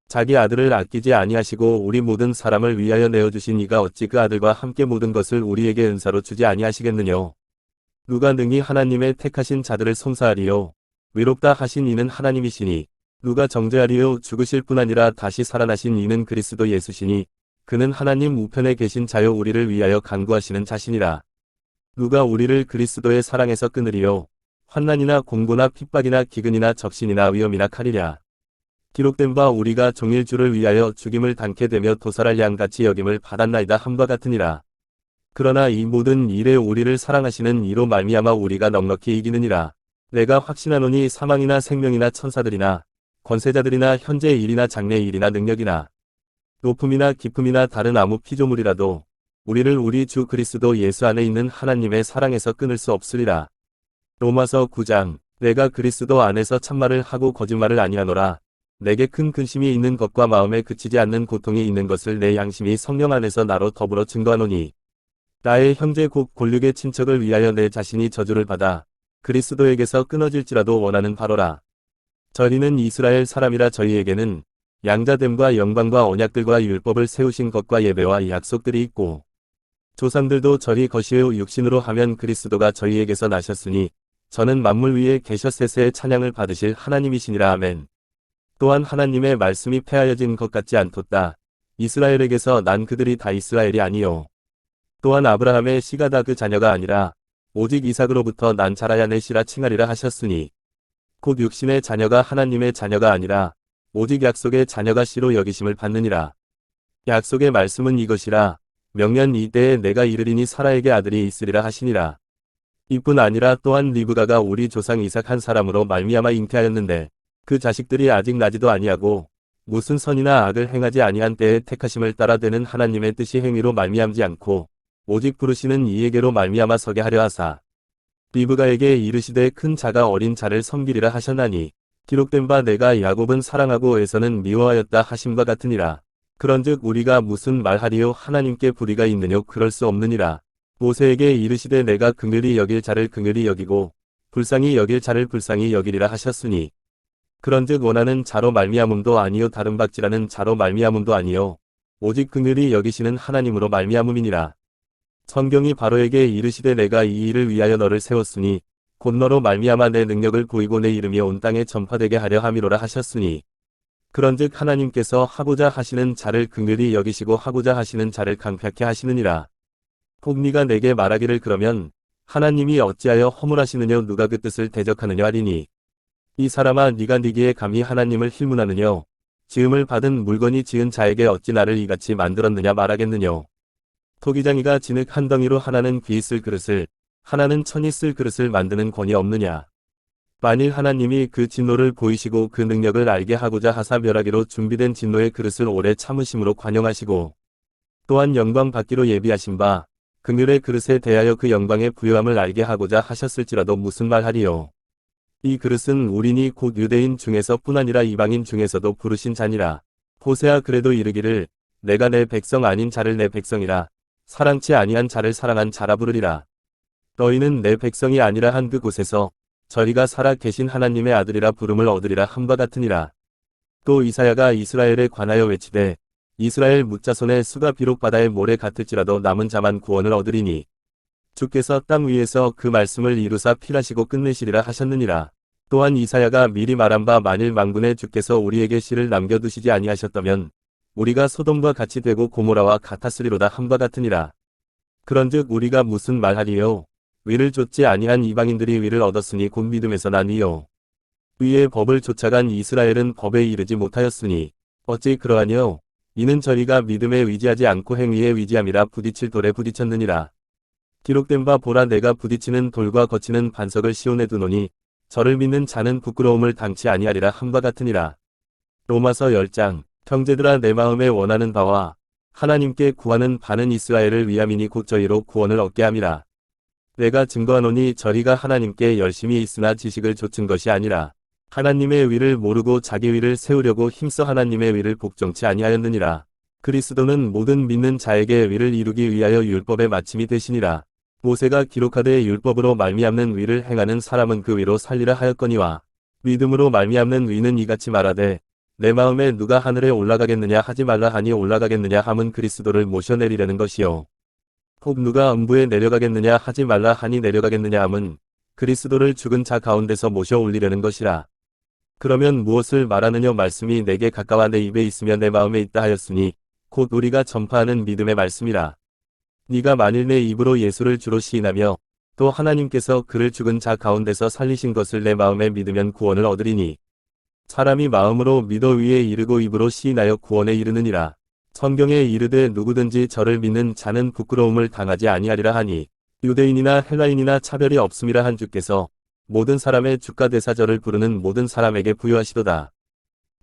자기 아들을 아끼지 아니하시고 우리 모든 사람을 위하여 내어주신 이가 어찌 그 아들과 함께 모든 것을 우리에게 은사로 주지 아니하시겠느냐? 누가 능히 하나님의 택하신 자들을 송사하리요? 위롭다 하신 이는 하나님이시니 누가 정죄하리요? 죽으실 뿐 아니라 다시 살아나신 이는 그리스도 예수시니 그는 하나님 우편에 계신 자요 우리를 위하여 간구하시는 자신이라. 누가 우리를 그리스도의 사랑에서 끊으리요? 환난이나 공고나 핍박이나 기근이나 적신이나 위험이나 칼이랴. 기록된 바 우리가 종일 주를 위하여 죽임을 당케 되며 도살할 양같이 여김을 받았나이다 함과 같으니라. 그러나 이 모든 일에 우리를 사랑하시는 이로 말미암아 우리가 넉넉히 이기느니라. 내가 확신하노니 사망이나 생명이나 천사들이나 권세자들이나 현재의 일이나 장래의 일이나 능력이나 높음이나 깊음이나 다른 아무 피조물이라도 우리를 우리 주 그리스도 예수 안에 있는 하나님의 사랑에서 끊을 수 없으리라. 로마서 9장. 내가 그리스도 안에서 참말을 하고 거짓말을 아니하노라. 내게 큰 근심이 있는 것과 마음에 그치지 않는 고통이 있는 것을 내 양심이 성령 안에서 나로 더불어 증거하노니 나의 형제 곧 골육의 친척을 위하여 내 자신이 저주를 받아 그리스도에게서 끊어질지라도 원하는 바로라. 저희는 이스라엘 사람이라 저희에게는 양자됨과 영광과 언약들과 율법을 세우신 것과 예배와 약속들이 있고 조상들도 저희 것이요 육신으로 하면 그리스도가 저희에게서 나셨으니 저는 만물 위에 계셨세세의 찬양을 받으실 하나님이시니라. 아멘. 또한 하나님의 말씀이 폐하여진 것 같지 않도다. 이스라엘에게서 난 그들이 다 이스라엘이 아니요 또한 아브라함의 씨가 다 그 자녀가 아니라 오직 이삭으로부터 난 자라야 내 씨라 칭하리라 하셨으니 곧 육신의 자녀가 하나님의 자녀가 아니라 오직 약속의 자녀가 씨로 여기심을 받느니라. 약속의 말씀은 이것이라. 명년 이때에 내가 이르리니 사라에게 아들이 있으리라 하시니라. 이뿐 아니라 또한 리브가가 우리 조상 이삭 한 사람으로 말미암아 잉태하였는데 그 자식들이 아직 나지도 아니하고 무슨 선이나 악을 행하지 아니한 때에 택하심을 따라 되는 하나님의 뜻이 행위로 말미암지 않고 오직 부르시는 이에게로 말미암아 서게 하려 하사 리브가에게 이르시되 큰 자가 어린 자를 섬기리라 하셨나니 기록된 바 내가 야곱은 사랑하고 에서는 미워하였다 하심과 같으니라. 그런즉 우리가 무슨 말하리요 하나님께 불의가 있느뇨 그럴 수 없느니라. 모세에게 이르시되 내가 긍휼히 여길 자를 긍휼히 여기고 불쌍히 여길 자를 불쌍히 여기리라 하셨으니 그런즉 원하는 자로 말미암음도 아니요 다른 박지라는 자로 말미암음도 아니요 오직 긍휼히 여기시는 하나님으로 말미암음이니라. 성경이 바로에게 이르시되 내가 이 일을 위하여 너를 세웠으니 곧 너로 말미암아 내 능력을 보이고 내 이름이 온 땅에 전파되게 하려 함이로라 하셨으니 그런즉 하나님께서 하고자 하시는 자를 긍휼히 여기시고 하고자 하시는 자를 강팍케 하시느니라. 혹 네가 내게 말하기를 그러면 하나님이 어찌하여 허물하시느뇨 누가 그 뜻을 대적하느냐 하리니 이 사람아 네가 네기에 감히 하나님을 힐문하느뇨 지음을 받은 물건이 지은 자에게 어찌 나를 이같이 만들었느냐 말하겠느뇨. 토기장이가 진흙 한 덩이로 하나는 귀 쓸 그릇을 하나는 천이 쓸 그릇을 만드는 권이 없느냐. 만일 하나님이 그 진노를 보이시고 그 능력을 알게 하고자 하사 멸하기로 준비된 진노의 그릇을 오래 참으심으로 관용하시고 또한 영광 받기로 예비하신 바 긍휼의 그릇에 대하여 그 영광의 부요함을 알게 하고자 하셨을지라도 무슨 말하리요. 이 그릇은 우리니 곧 유대인 중에서 뿐 아니라 이방인 중에서도 부르신 자니라. 호세아 그래도 이르기를 내가 내 백성 아닌 자를 내 백성이라 사랑치 아니한 자를 사랑한 자라 부르리라. 너희는 내 백성이 아니라 한 그 곳에서 저리가 살아 계신 하나님의 아들이라 부름을 얻으리라 함과 같으니라. 또 이사야가 이스라엘에 관하여 외치되 이스라엘 뭇자손의 수가 비록 바다의 모래 같을지라도 남은 자만 구원을 얻으리니 주께서 땅 위에서 그 말씀을 이루사 필하시고 끝내시리라 하셨느니라. 또한 이사야가 미리 말한 바 만일 만군의 주께서 우리에게 씨를 남겨두시지 아니하셨다면 우리가 소돔과 같이 되고 고모라와 같았으리로다 함과 같으니라. 그런즉 우리가 무슨 말하리요. 위를 좇지 아니한 이방인들이 위를 얻었으니 곧 믿음에서 나니요. 위의 법을 쫓아간 이스라엘은 법에 이르지 못하였으니 어찌 그러하뇨. 이는 저희가 믿음에 의지하지 않고 행위에 의지함이라 부딪힐 돌에 부딪혔느니라. 기록된 바 보라 내가 부딪히는 돌과 거치는 반석을 시온에 두노니 저를 믿는 자는 부끄러움을 당치 아니하리라 함과 같으니라. 로마서 10장 형제들아 내 마음에 원하는 바와 하나님께 구하는 바는 이스라엘을 위함이니 곧 저희로 구원을 얻게 함이라. 내가 증거하노니 저희가 하나님께 열심히 있으나 지식을 좇은 것이 아니라 하나님의 위를 모르고 자기 위를 세우려고 힘써 하나님의 위를 복종치 아니하였느니라. 그리스도는 모든 믿는 자에게 위를 이루기 위하여 율법의 마침이 되시니라. 모세가 기록하되 율법으로 말미암는 위를 행하는 사람은 그 위로 살리라 하였거니와 믿음으로 말미암는 위는 이같이 말하되 내 마음에 누가 하늘에 올라가겠느냐 하지 말라 하니 올라가겠느냐 함은 그리스도를 모셔내리려는 것이요. 혹 누가 음부에 내려가겠느냐 하지 말라 하니 내려가겠느냐 함은 그리스도를 죽은 자 가운데서 모셔 올리려는 것이라. 그러면 무엇을 말하느냐 말씀이 내게 가까워 내 입에 있으며 내 마음에 있다 하였으니 곧 우리가 전파하는 믿음의 말씀이라. 네가 만일 내 입으로 예수를 주로 시인하며 또 하나님께서 그를 죽은 자 가운데서 살리신 것을 내 마음에 믿으면 구원을 얻으리니 사람이 마음으로 믿어 위에 이르고 입으로 시인하여 구원에 이르느니라. 성경에 이르되 누구든지 저를 믿는 자는 부끄러움을 당하지 아니하리라 하니 유대인이나 헬라인이나 차별이 없음이라 한 주께서 모든 사람의 주가 되사 저를 부르는 모든 사람에게 부여하시도다.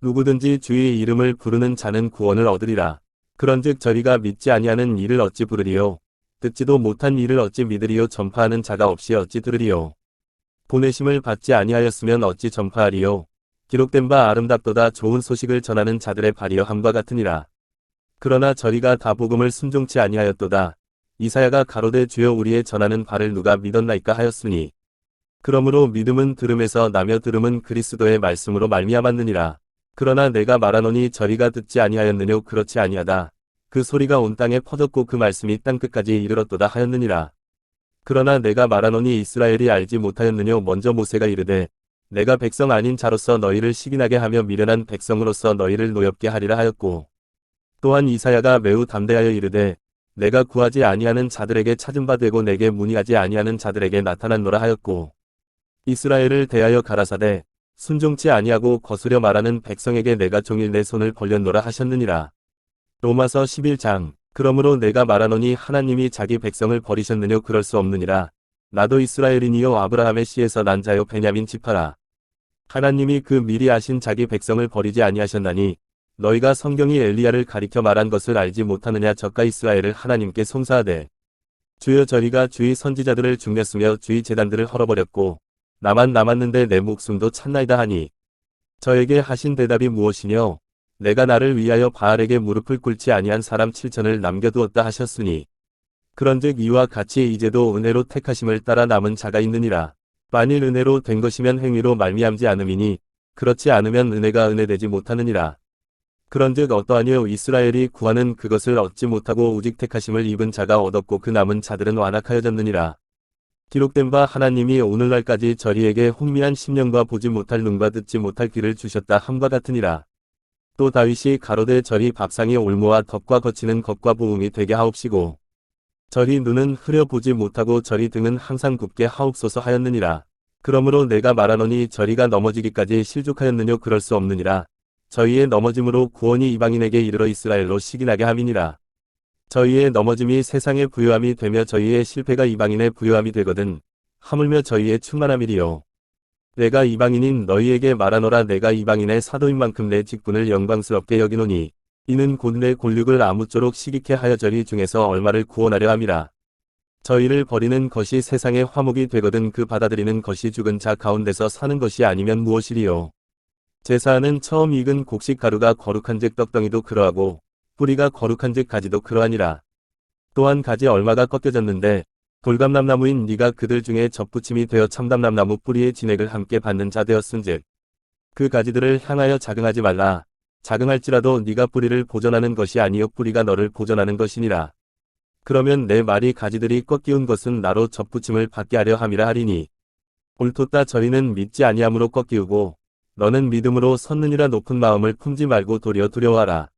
누구든지 주의 이름을 부르는 자는 구원을 얻으리라. 그런즉 저희가 믿지 아니하는 이를 어찌 부르리요. 듣지도 못한 이를 어찌 믿으리요. 전파하는 자가 없이 어찌 들으리요. 보내심을 받지 아니하였으면 어찌 전파하리요. 기록된 바 아름답도다 좋은 소식을 전하는 자들의 발이여 함과 같으니라. 그러나 저희가 다 복음을 순종치 아니하였도다. 이사야가 가로되 주여 우리의 전하는 바를 누가 믿었나이까 하였으니 그러므로 믿음은 들음에서 나며 들음은 그리스도의 말씀으로 말미암았느니라. 그러나 내가 말하노니 저리가 듣지 아니하였느뇨 그렇지 아니하다. 그 소리가 온 땅에 퍼졌고 그 말씀이 땅끝까지 이르렀도다 하였느니라. 그러나 내가 말하노니 이스라엘이 알지 못하였느뇨 먼저 모세가 이르되 내가 백성 아닌 자로서 너희를 시기나게 하며 미련한 백성으로서 너희를 노엽게 하리라 하였고 또한 이사야가 매우 담대하여 이르되 내가 구하지 아니하는 자들에게 찾은 바 되고 내게 문의하지 아니하는 자들에게 나타났노라 하였고 이스라엘을 대하여 가라사대 순종치 아니하고 거스려 말하는 백성에게 내가 종일 내 손을 벌렸노라 하셨느니라. 로마서 11장 그러므로 내가 말하노니 하나님이 자기 백성을 버리셨느뇨 그럴 수 없느니라. 나도 이스라엘인이요 아브라함의 씨에서 난 자요 베냐민 지파라. 하나님이 그 미리 아신 자기 백성을 버리지 아니하셨나니 너희가 성경이 엘리야를 가리켜 말한 것을 알지 못하느냐 저가 이스라엘을 하나님께 송사하되 주여 저희가 주의 선지자들을 죽였으며 주의 제단들을 헐어버렸고 나만 남았는데 내 목숨도 찼나이다 하니 저에게 하신 대답이 무엇이뇨 내가 나를 위하여 바알에게 무릎을 꿇지 아니한 사람 7천을 남겨두었다 하셨으니 그런즉 이와 같이 이제도 은혜로 택하심을 따라 남은 자가 있느니라. 만일 은혜로 된 것이면 행위로 말미암지 않음이니 그렇지 않으면 은혜가 은혜되지 못하느니라. 그런즉 어떠하뇨 이스라엘이 구하는 그것을 얻지 못하고 오직 택하심을 입은 자가 얻었고 그 남은 자들은 완악하여졌느니라. 기록된 바 하나님이 오늘날까지 저희에게 혼미한 심령과 보지 못할 눈과 듣지 못할 귀를 주셨다 함과 같으니라. 또 다윗이 가로되 저희 밥상이 올무와 덕과 거치는 것과 보응이 되게 하옵시고 저희 눈은 흐려보지 못하고 저희 등은 항상 굽게 하옵소서 하였느니라. 그러므로 내가 말하노니 저희가 넘어지기까지 실족하였느뇨 그럴 수 없느니라. 저희의 넘어짐으로 구원이 이방인에게 이르러 이스라엘로 시기나게 함이니라. 저희의 넘어짐이 세상의 부요함이 되며 저희의 실패가 이방인의 부요함이 되거든 하물며 저희의 충만함이리요. 내가 이방인인 너희에게 말하노라 내가 이방인의 사도인 만큼 내 직분을 영광스럽게 여기노니 이는 곧 내 곤륙을 아무쪼록 시기케 하여 저희 중에서 얼마를 구원하려 함이라. 저희를 버리는 것이 세상의 화목이 되거든 그 받아들이는 것이 죽은 자 가운데서 사는 것이 아니면 무엇이리요. 제사하는 처음 익은 곡식 가루가 거룩한즉 떡덩이도 그러하고 뿌리가 거룩한즉 가지도 그러하니라. 또한 가지 얼마가 꺾여졌는데 돌감람나무인 네가 그들 중에 접붙임이 되어 참담람나무 뿌리의 진액을 함께 받는 자 되었은즉 그 가지들을 향하여 자긍하지 말라. 자긍할지라도 네가 뿌리를 보존하는 것이 아니요 뿌리가 너를 보존하는 것이니라. 그러면 내 말이 가지들이 꺾이운 것은 나로 접붙임을 받게 하려 함이라 하리니 옳도다 저희는 믿지 아니함으로 꺾이우고 너는 믿음으로 섰느니라. 높은 마음을 품지 말고 도리어 두려워하라.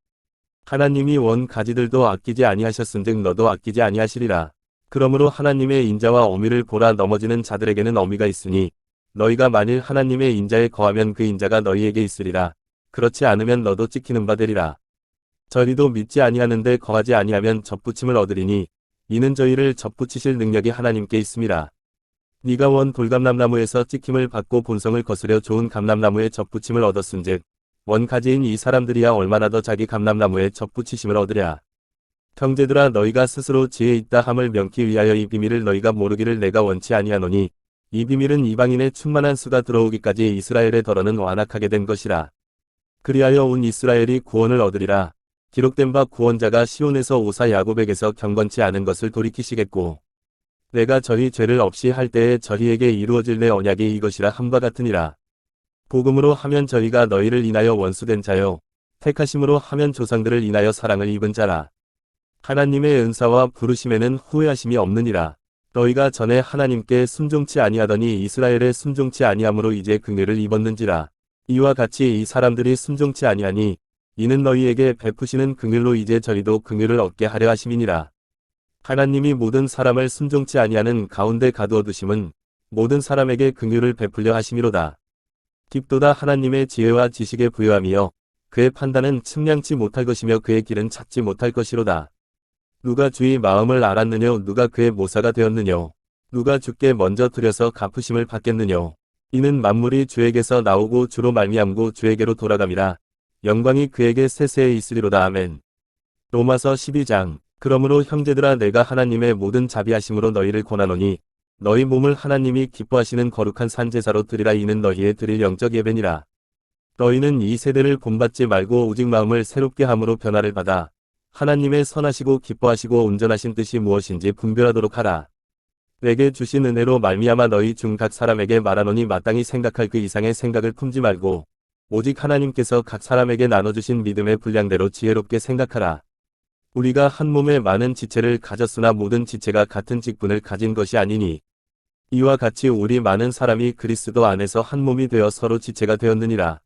하나님이 원 가지들도 아끼지 아니하셨은즉 너도 아끼지 아니하시리라. 그러므로 하나님의 인자와 어미를 보라. 넘어지는 자들에게는 어미가 있으니 너희가 만일 하나님의 인자에 거하면 그 인자가 너희에게 있으리라. 그렇지 않으면 너도 찍히는 바 되리라. 저희도 믿지 아니하는데 거하지 아니하면 접붙임을 얻으리니 이는 저희를 접붙이실 능력이 하나님께 있음이라. 네가 원 돌감람나무에서 찍힘을 받고 본성을 거스려 좋은 감람나무에 접붙임을 얻었은즉 원 가지인 이 사람들이야 얼마나 더 자기 감람나무에 접붙이심을 얻으랴. 형제들아 너희가 스스로 지혜 있다 함을 명기 위하여 이 비밀을 너희가 모르기를 내가 원치 아니하노니 이 비밀은 이방인의 충만한 수가 들어오기까지 이스라엘의 덜어는 완악하게 된 것이라. 그리하여 온 이스라엘이 구원을 얻으리라. 기록된 바 구원자가 시온에서 오사 야곱에게서 경건치 않은 것을 돌이키시겠고 내가 저희 죄를 없이 할 때에 저희에게 이루어질 내 언약이 이것이라 함과 같으니라. 복음으로 하면 저희가 너희를 인하여 원수된 자요 택하심으로 하면 조상들을 인하여 사랑을 입은 자라. 하나님의 은사와 부르심에는 후회하심이 없느니라. 너희가 전에 하나님께 순종치 아니하더니 이스라엘에 순종치 아니함으로 이제 긍휼을 입었는지라. 이와 같이 이 사람들이 순종치 아니하니 이는 너희에게 베푸시는 긍휼로 이제 저희도 긍휼을 얻게 하려 하심이니라. 하나님이 모든 사람을 순종치 아니하는 가운데 가두어 두심은 모든 사람에게 긍휼을 베풀려 하심이로다. 깊도다 하나님의 지혜와 지식의 부요함이여 그의 판단은 측량치 못할 것이며 그의 길은 찾지 못할 것이로다. 누가 주의 마음을 알았느뇨 누가 그의 모사가 되었느뇨 누가 주께 먼저 드려서 갚으심을 받겠느뇨. 이는 만물이 주에게서 나오고 주로 말미암고 주에게로 돌아감이라. 영광이 그에게 세세에 있으리로다. 아멘. 로마서 12장 그러므로 형제들아 내가 하나님의 모든 자비하심으로 너희를 권하노니 너희 몸을 하나님이 기뻐하시는 거룩한 산제사로 드리라. 이는 너희의 드릴 영적 예배니라. 너희는 이 세대를 본받지 말고 오직 마음을 새롭게 함으로 변화를 받아 하나님의 선하시고 기뻐하시고 온전하신 뜻이 무엇인지 분별하도록 하라. 내게 주신 은혜로 말미암아 너희 중 각 사람에게 말하노니 마땅히 생각할 그 이상의 생각을 품지 말고 오직 하나님께서 각 사람에게 나눠주신 믿음의 분량대로 지혜롭게 생각하라. 우리가 한 몸에 많은 지체를 가졌으나 모든 지체가 같은 직분을 가진 것이 아니니 이와 같이 우리 많은 사람이 그리스도 안에서 한 몸이 되어 서로 지체가 되었느니라.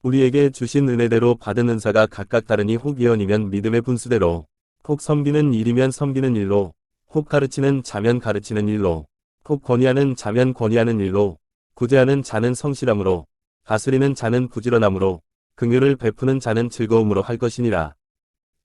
우리에게 주신 은혜대로 받은 은사가 각각 다르니 혹 예언이면 믿음의 분수대로, 혹 섬기는 일이면 섬기는 일로, 혹 가르치는 자면 가르치는 일로, 혹 권위하는 자면 권위하는 일로, 구제하는 자는 성실함으로, 다스리는 자는 부지런함으로, 긍휼을 베푸는 자는 즐거움으로 할 것이니라.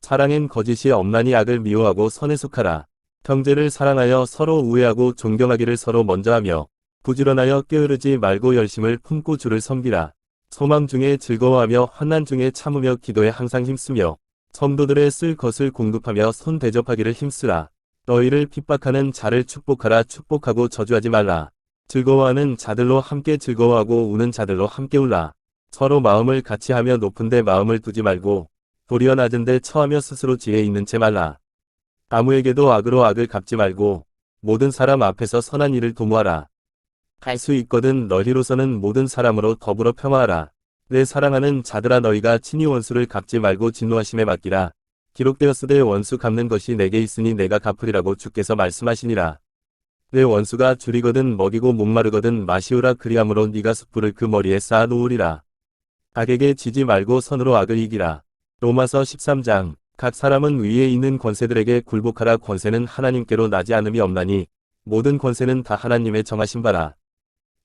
사랑엔 거짓이 없나니 악을 미워하고 선에 속하라. 형제를 사랑하여 서로 우애하고 존경하기를 서로 먼저 하며 부지런하여 게으르지 말고 열심을 품고 주를 섬기라. 소망 중에 즐거워하며 환난 중에 참으며 기도에 항상 힘쓰며 성도들의 쓸 것을 공급하며 손 대접하기를 힘쓰라. 너희를 핍박하는 자를 축복하라. 축복하고 저주하지 말라. 즐거워하는 자들로 함께 즐거워하고 우는 자들로 함께 울라. 서로 마음을 같이 하며 높은 데 마음을 두지 말고 도리어 낮은 데 처하며 스스로 지혜 있는 채 말라. 아무에게도 악으로 악을 갚지 말고 모든 사람 앞에서 선한 일을 도모하라. 할 수 있거든 너희로서는 모든 사람으로 더불어 평화하라. 내 사랑하는 자들아 너희가 친히 원수를 갚지 말고 진노하심에 맡기라. 기록되었으되 원수 갚는 것이 내게 있으니 내가 갚으리라고 주께서 말씀하시니라. 내 원수가 줄이거든 먹이고 목마르거든 마시우라. 그리함으로 네가 숯불을 그 머리에 쌓아 놓으리라. 악에게 지지 말고 선으로 악을 이기라. 로마서 13장. 각 사람은 위에 있는 권세들에게 굴복하라. 권세는 하나님께로 나지 않음이 없나니 모든 권세는 다 하나님의 정하신 바라.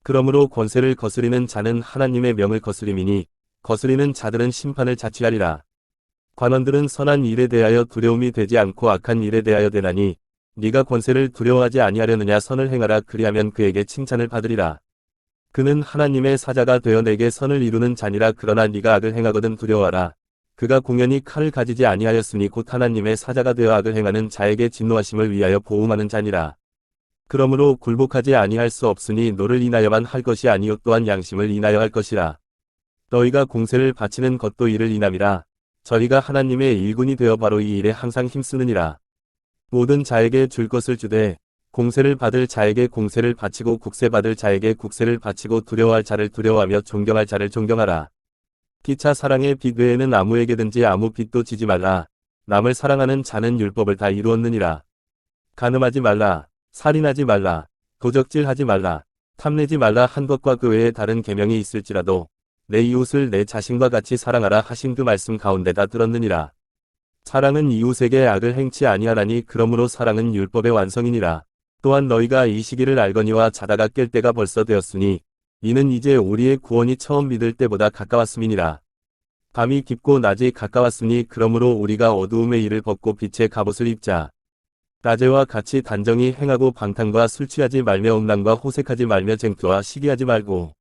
그러므로 권세를 거스리는 자는 하나님의 명을 거스림이니 거스리는 자들은 심판을 자취하리라. 관원들은 선한 일에 대하여 두려움이 되지 않고 악한 일에 대하여 되나니 네가 권세를 두려워하지 아니하려느냐. 선을 행하라. 그리하면 그에게 칭찬을 받으리라. 그는 하나님의 사자가 되어 내게 선을 이루는 자니라. 그러나 네가 악을 행하거든 두려워하라. 그가 공연히 칼을 가지지 아니하였으니 곧 하나님의 사자가 되어 악을 행하는 자에게 진노하심을 위하여 보응하는 자니라. 그러므로 굴복하지 아니할 수 없으니 노를 인하여만 할 것이 아니요 또한 양심을 인하여 할 것이라. 너희가 공세를 바치는 것도 이를 인함이라. 저희가 하나님의 일군이 되어 바로 이 일에 항상 힘쓰느니라. 모든 자에게 줄 것을 주되 공세를 받을 자에게 공세를 바치고 국세 받을 자에게 국세를 바치고 두려워할 자를 두려워하며 존경할 자를 존경하라. 피차 사랑의 빚 외에는 아무에게든지 아무 빚도 지지 말라. 남을 사랑하는 자는 율법을 다 이루었느니라. 간음하지 말라. 살인하지 말라. 도적질하지 말라. 탐내지 말라. 한 것과 그 외에 다른 계명이 있을지라도 내 이웃을 내 자신과 같이 사랑하라 하신 그 말씀 가운데 다 들었느니라. 사랑은 이웃에게 악을 행치 아니하나니 그러므로 사랑은 율법의 완성이니라. 또한 너희가 이 시기를 알거니와 자다가 깰 때가 벌써 되었으니 이는 이제 우리의 구원이 처음 믿을 때보다 가까웠음이니라. 밤이 깊고 낮이 가까웠으니 그러므로 우리가 어두움의 일을 벗고 빛의 갑옷을 입자. 낮에와 같이 단정히 행하고 방탕과 술 취하지 말며 음란과 호색하지 말며 쟁투와 시기하지 말고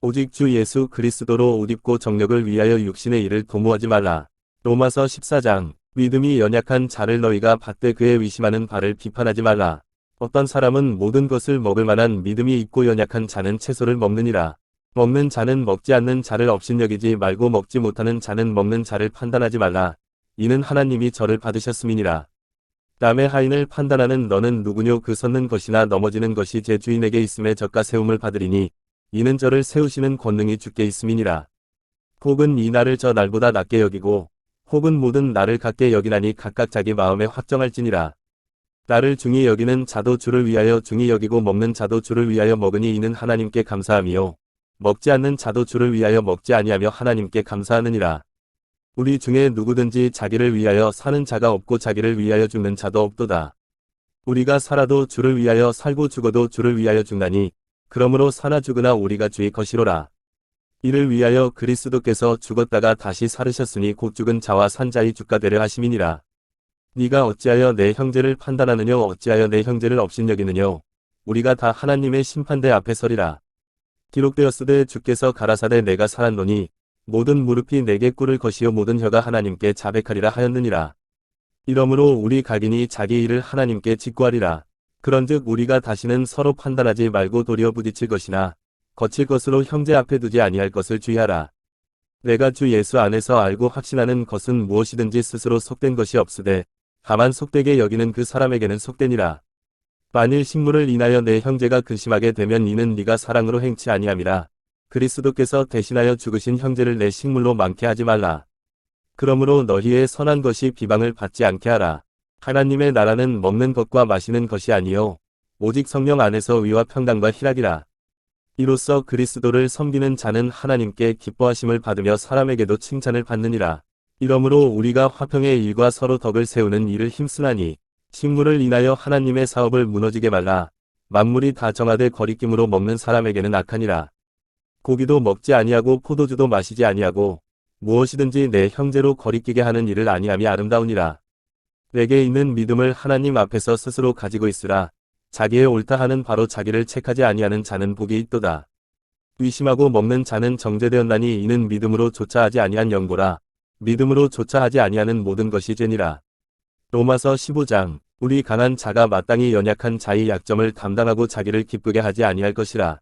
오직 주 예수 그리스도로 옷 입고 정력을 위하여 육신의 일을 도모하지 말라. 로마서 14장. 믿음이 연약한 자를 너희가 받되 그의 의심하는 바를 비판하지 말라. 어떤 사람은 모든 것을 먹을 만한 믿음이 있고 연약한 자는 채소를 먹느니라. 먹는 자는 먹지 않는 자를 업신여기지 말고 먹지 못하는 자는 먹는 자를 판단하지 말라. 이는 하나님이 저를 받으셨음이니라. 남의 하인을 판단하는 너는 누구뇨. 그 섰는 것이나 넘어지는 것이 제 주인에게 있음에 저가 세움을 받으리니 이는 저를 세우시는 권능이 주께 있음이니라. 혹은 이 날을 저 날보다 낮게 여기고 혹은 모든 날을 같게 여기나니 각각 자기 마음에 확정할지니라. 나를 중히 여기는 자도 주를 위하여 중히 여기고 먹는 자도 주를 위하여 먹으니 이는 하나님께 감사함이요 먹지 않는 자도 주를 위하여 먹지 아니하며 하나님께 감사하느니라. 우리 중에 누구든지 자기를 위하여 사는 자가 없고 자기를 위하여 죽는 자도 없도다. 우리가 살아도 주를 위하여 살고 죽어도 주를 위하여 죽나니 그러므로 사나 죽으나 우리가 주의 것이로라. 이를 위하여 그리스도께서 죽었다가 다시 살으셨으니 곧 죽은 자와 산 자의 주가 되려 하심이니라. 네가 어찌하여 내 형제를 판단하느냐. 어찌하여 내 형제를 업신여기느냐. 우리가 다 하나님의 심판대 앞에 서리라. 기록되었으되 주께서 가라사대 내가 살았노니 모든 무릎이 내게 꿇을 것이요 모든 혀가 하나님께 자백하리라 하였느니라. 이러므로 우리 각인이 자기 일을 하나님께 직구하리라. 그런즉 우리가 다시는 서로 판단하지 말고 도리어 부딪힐 것이나 거칠 것으로 형제 앞에 두지 아니할 것을 주의하라. 내가 주 예수 안에서 알고 확신하는 것은 무엇이든지 스스로 속된 것이 없으되 다만 속되게 여기는 그 사람에게는 속되니라. 만일 식물을 인하여 내 형제가 근심하게 되면 이는 네가 사랑으로 행치 아니함이라. 그리스도께서 대신하여 죽으신 형제를 내 식물로 많게 하지 말라. 그러므로 너희의 선한 것이 비방을 받지 않게 하라. 하나님의 나라는 먹는 것과 마시는 것이 아니요 오직 성령 안에서 의와 평강과 희락이라. 이로써 그리스도를 섬기는 자는 하나님께 기뻐하심을 받으며 사람에게도 칭찬을 받느니라. 이러므로 우리가 화평의 일과 서로 덕을 세우는 일을 힘쓰나니 식물을 인하여 하나님의 사업을 무너지게 말라. 만물이 다 정하되 거리낌으로 먹는 사람에게는 악하니라. 고기도 먹지 아니하고 포도주도 마시지 아니하고 무엇이든지 내 형제로 거리끼게 하는 일을 아니함이 아름다우니라. 내게 있는 믿음을 하나님 앞에서 스스로 가지고 있으라. 자기의 옳다 하는 바로 자기를 책하지 아니하는 자는 복이 있도다. 의심하고 먹는 자는 정죄되었나니 이는 믿음으로 조차하지 아니한 영고라. 믿음으로 조차하지 아니하는 모든 것이 죄니라. 로마서 15장. 우리 강한 자가 마땅히 연약한 자의 약점을 담당하고 자기를 기쁘게 하지 아니할 것이라.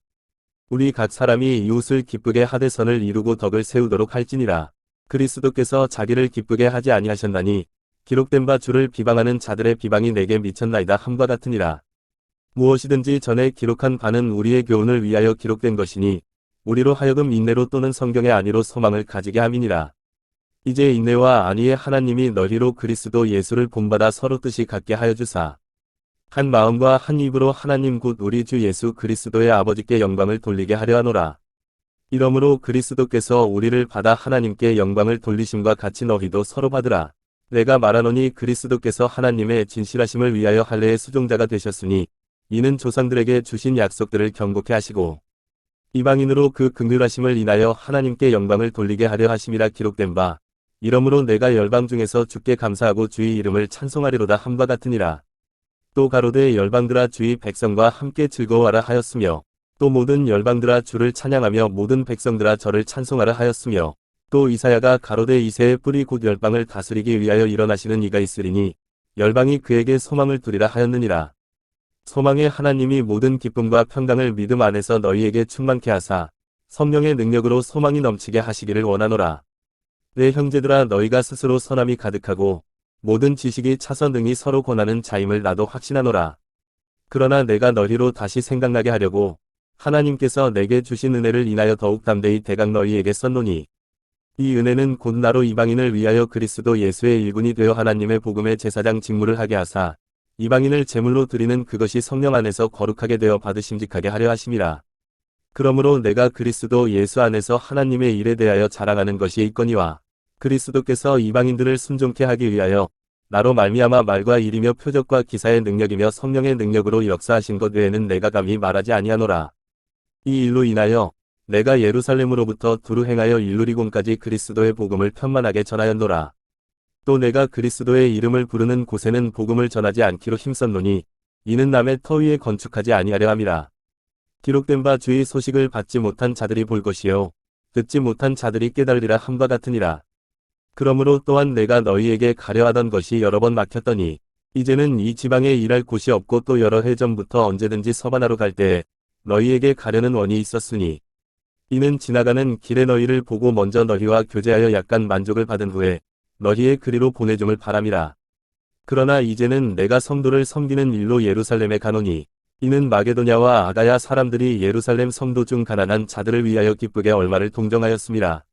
우리 각 사람이 이웃을 기쁘게 하되 선을 이루고 덕을 세우도록 할지니라. 그리스도께서 자기를 기쁘게 하지 아니하셨나니 기록된 바 주를 비방하는 자들의 비방이 내게 미쳤나이다 함과 같으니라. 무엇이든지 전에 기록한 바는 우리의 교훈을 위하여 기록된 것이니 우리로 하여금 인내로 또는 성경의 안위로 소망을 가지게 함이니라. 이제 인내와 안위의 하나님이 너희로 그리스도 예수를 본받아 서로 뜻이 같게 하여 주사 한 마음과 한 입으로 하나님 곧 우리 주 예수 그리스도의 아버지께 영광을 돌리게 하려 하노라. 이러므로 그리스도께서 우리를 받아 하나님께 영광을 돌리심과 같이 너희도 서로 받으라. 내가 말하노니 그리스도께서 하나님의 진실하심을 위하여 할례의 수종자가 되셨으니 이는 조상들에게 주신 약속들을 경고케 하시고 이방인으로 그 긍휼하심을 인하여 하나님께 영광을 돌리게 하려 하심이라 기록된 바 이러므로 내가 열방 중에서 주께 감사하고 주의 이름을 찬송하리로다 함과 같으니라. 또 가로되 열방들아 주의 백성과 함께 즐거워하라 하였으며 또 모든 열방들아 주를 찬양하며 모든 백성들아 저를 찬송하라 하였으며 또 이사야가 가로되 이새의 뿌리 곧 열방을 다스리기 위하여 일어나시는 이가 있으리니 열방이 그에게 소망을 두리라 하였느니라. 소망의 하나님이 모든 기쁨과 평강을 믿음 안에서 너희에게 충만케 하사 성령의 능력으로 소망이 넘치게 하시기를 원하노라. 내 형제들아 너희가 스스로 선함이 가득하고 모든 지식이 차서 능히 서로 권하는 자임을 나도 확신하노라. 그러나 내가 너희로 다시 생각나게 하려고 하나님께서 내게 주신 은혜를 인하여 더욱 담대히 대강 너희에게 썼노니 이 은혜는 곧 나로 이방인을 위하여 그리스도 예수의 일꾼이 되어 하나님의 복음의 제사장 직무를 하게 하사 이방인을 제물로 드리는 그것이 성령 안에서 거룩하게 되어 받으심직하게 하려 하심이라. 그러므로 내가 그리스도 예수 안에서 하나님의 일에 대하여 자랑하는 것이 있거니와 그리스도께서 이방인들을 순종케 하기 위하여 나로 말미암아 말과 일이며 표적과 기사의 능력이며 성령의 능력으로 역사하신 것 외에는 내가 감히 말하지 아니하노라. 이 일로 인하여 내가 예루살렘으로부터 두루 행하여 일루리곤까지 그리스도의 복음을 편만하게 전하였노라. 또 내가 그리스도의 이름을 부르는 곳에는 복음을 전하지 않기로 힘썼노니 이는 남의 터 위에 건축하지 아니하려 함이라. 기록된 바 주의 소식을 받지 못한 자들이 볼 것이요 듣지 못한 자들이 깨달으리라 함과 같으니라. 그러므로 또한 내가 너희에게 가려 하던 것이 여러 번 막혔더니 이제는 이 지방에 일할 곳이 없고 또 여러 해 전부터 언제든지 서바나로 갈 때에 너희에게 가려는 원이 있었으니 이는 지나가는 길에 너희를 보고 먼저 너희와 교제하여 약간 만족을 받은 후에 너희의 그리로 보내줌을 바람이라. 그러나 이제는 내가 성도를 섬기는 일로 예루살렘에 가노니 이는 마게도냐와 아가야 사람들이 예루살렘 성도 중 가난한 자들을 위하여 기쁘게 얼마를 동정하였음이라.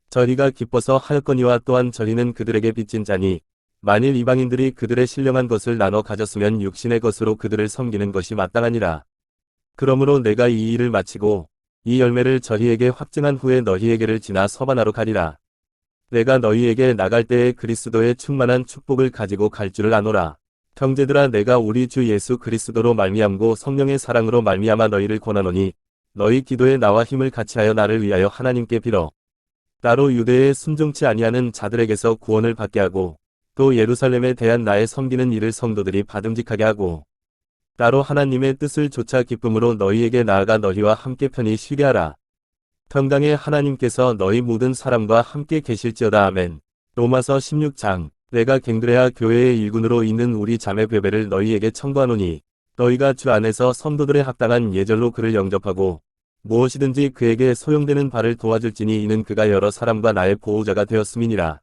저희가 기뻐서 하였거니와 또한 저희는 그들에게 빚진 자니 만일 이방인들이 그들의 신령한 것을 나눠 가졌으면 육신의 것으로 그들을 섬기는 것이 마땅하니라. 그러므로 내가 이 일을 마치고 이 열매를 저희에게 확증한 후에 너희에게를 지나 서바나로 가리라. 내가 너희에게 나갈 때에 그리스도의 충만한 축복을 가지고 갈 줄을 아노라. 형제들아 내가 우리 주 예수 그리스도로 말미암고 성령의 사랑으로 말미암아 너희를 권하노니 너희 기도에 나와 힘을 같이하여 나를 위하여 하나님께 빌어 나로 유대에 순종치 아니하는 자들에게서 구원을 받게 하고 또 예루살렘에 대한 나의 섬기는 일을 성도들이 받음직하게 하고 나로 하나님의 뜻을 좇아 기쁨으로 너희에게 나아가 너희와 함께 편히 쉬게 하라. 평강의 하나님께서 너희 모든 사람과 함께 계실지어다. 아멘. 로마서 16장. 내가 갱드레아 교회의 일군으로 있는 우리 자매 베베를 너희에게 청구하노니 너희가 주 안에서 성도들의 합당한 예절로 그를 영접하고 무엇이든지 그에게 소용되는 바를 도와줄지니 이는 그가 여러 사람과 나의 보호자가 되었음이니라.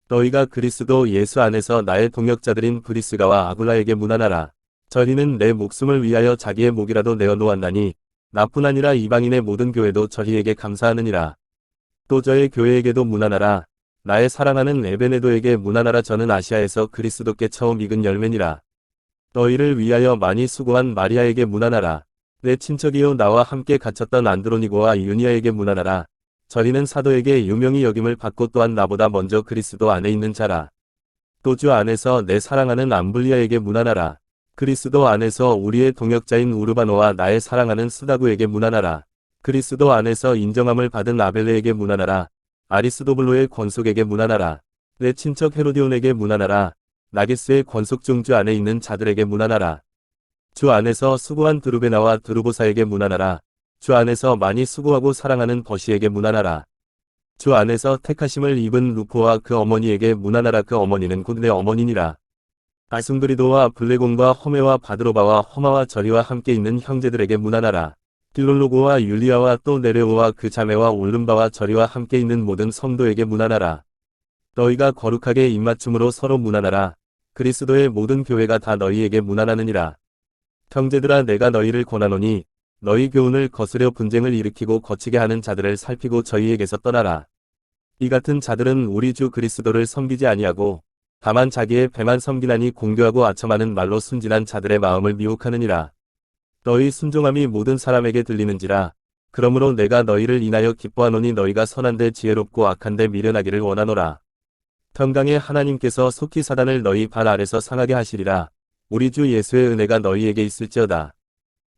너희가 그리스도 예수 안에서 나의 동역자들인 브리스가와 아굴라에게 문안하라. 저희는 내 목숨을 위하여 자기의 목이라도 내어 놓았나니 나뿐 아니라 이방인의 모든 교회도 저희에게 감사하느니라. 또 저의 교회에게도 문안하라. 나의 사랑하는 에베네도에게 문안하라. 저는 아시아에서 그리스도께 처음 익은 열매니라. 너희를 위하여 많이 수고한 마리아에게 문안하라. 내 친척이요 나와 함께 갇혔던 안드로니고와 유니아에게 문안하라. 저희는 사도에게 유명히 여김을 받고 또한 나보다 먼저 그리스도 안에 있는 자라. 또 주 안에서 내 사랑하는 암블리아에게 문안하라. 그리스도 안에서 우리의 동역자인 우르바노와 나의 사랑하는 스다구에게 문안하라. 그리스도 안에서 인정함을 받은 아벨레에게 문안하라. 아리스도블로의 권속에게 문안하라. 내 친척 헤로디온에게 문안하라. 나게스의 권속 중 주 안에 있는 자들에게 문안하라. 주 안에서 수고한 드루베나와 드루보사에게 문안하라. 주 안에서 많이 수고하고 사랑하는 버시에게 문안하라. 주 안에서 택하심을 입은 루포와 그 어머니에게 문안하라. 그 어머니는 곧 내 어머니니라. 아승그리도와 블레공과 허메와 바드로바와 허마와 저리와 함께 있는 형제들에게 문안하라. 필롤로고와 율리아와 또 네레오와 그 자매와 올름바와 저리와 함께 있는 모든 성도에게 문안하라. 너희가 거룩하게 입맞춤으로 서로 문안하라. 그리스도의 모든 교회가 다 너희에게 문안하느니라. 형제들아 내가 너희를 권하노니 너희 교훈을 거스려 분쟁을 일으키고 거치게 하는 자들을 살피고 저희에게서 떠나라. 이 같은 자들은 우리 주 그리스도를 섬기지 아니하고 다만 자기의 배만 섬기나니 공교하고 아첨하는 말로 순진한 자들의 마음을 미혹하느니라. 너희 순종함이 모든 사람에게 들리는지라. 그러므로 내가 너희를 인하여 기뻐하노니 너희가 선한데 지혜롭고 악한데 미련하기를 원하노라. 평강의 하나님께서 속히 사단을 너희 발 아래서 상하게 하시리라. 우리 주 예수의 은혜가 너희에게 있을지어다.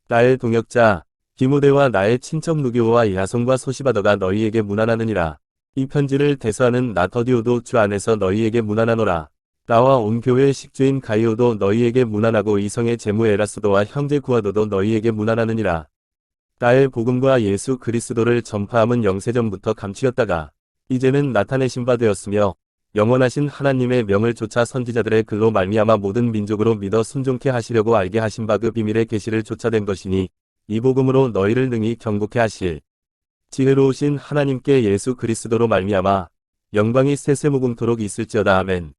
나의 동역자 디모데와 나의 친척 누교와 야손과 소시바더가 너희에게 문안하느니라. 이 편지를 대서하는 나더디오도 주 안에서 너희에게 문안하노라. 나와 온 교회의 식주인 가이오도 너희에게 문안하고 이성의 제무 에라스도와 형제 구아도도 너희에게 문안하느니라. 나의 복음과 예수 그리스도를 전파함은 영세전부터 감추었다가 이제는 나타내신 바 되었으며 영원하신 하나님의 명을 쫓아 선지자들의 글로 말미암아 모든 민족으로 믿어 순종케 하시려고 알게 하신 바 그 비밀의 계시를 쫓아낸 것이니 이 복음으로 너희를 능히 경고케 하실 지혜로우신 하나님께 예수 그리스도로 말미암아 영광이 세세무궁토록 있을지어다. 아멘.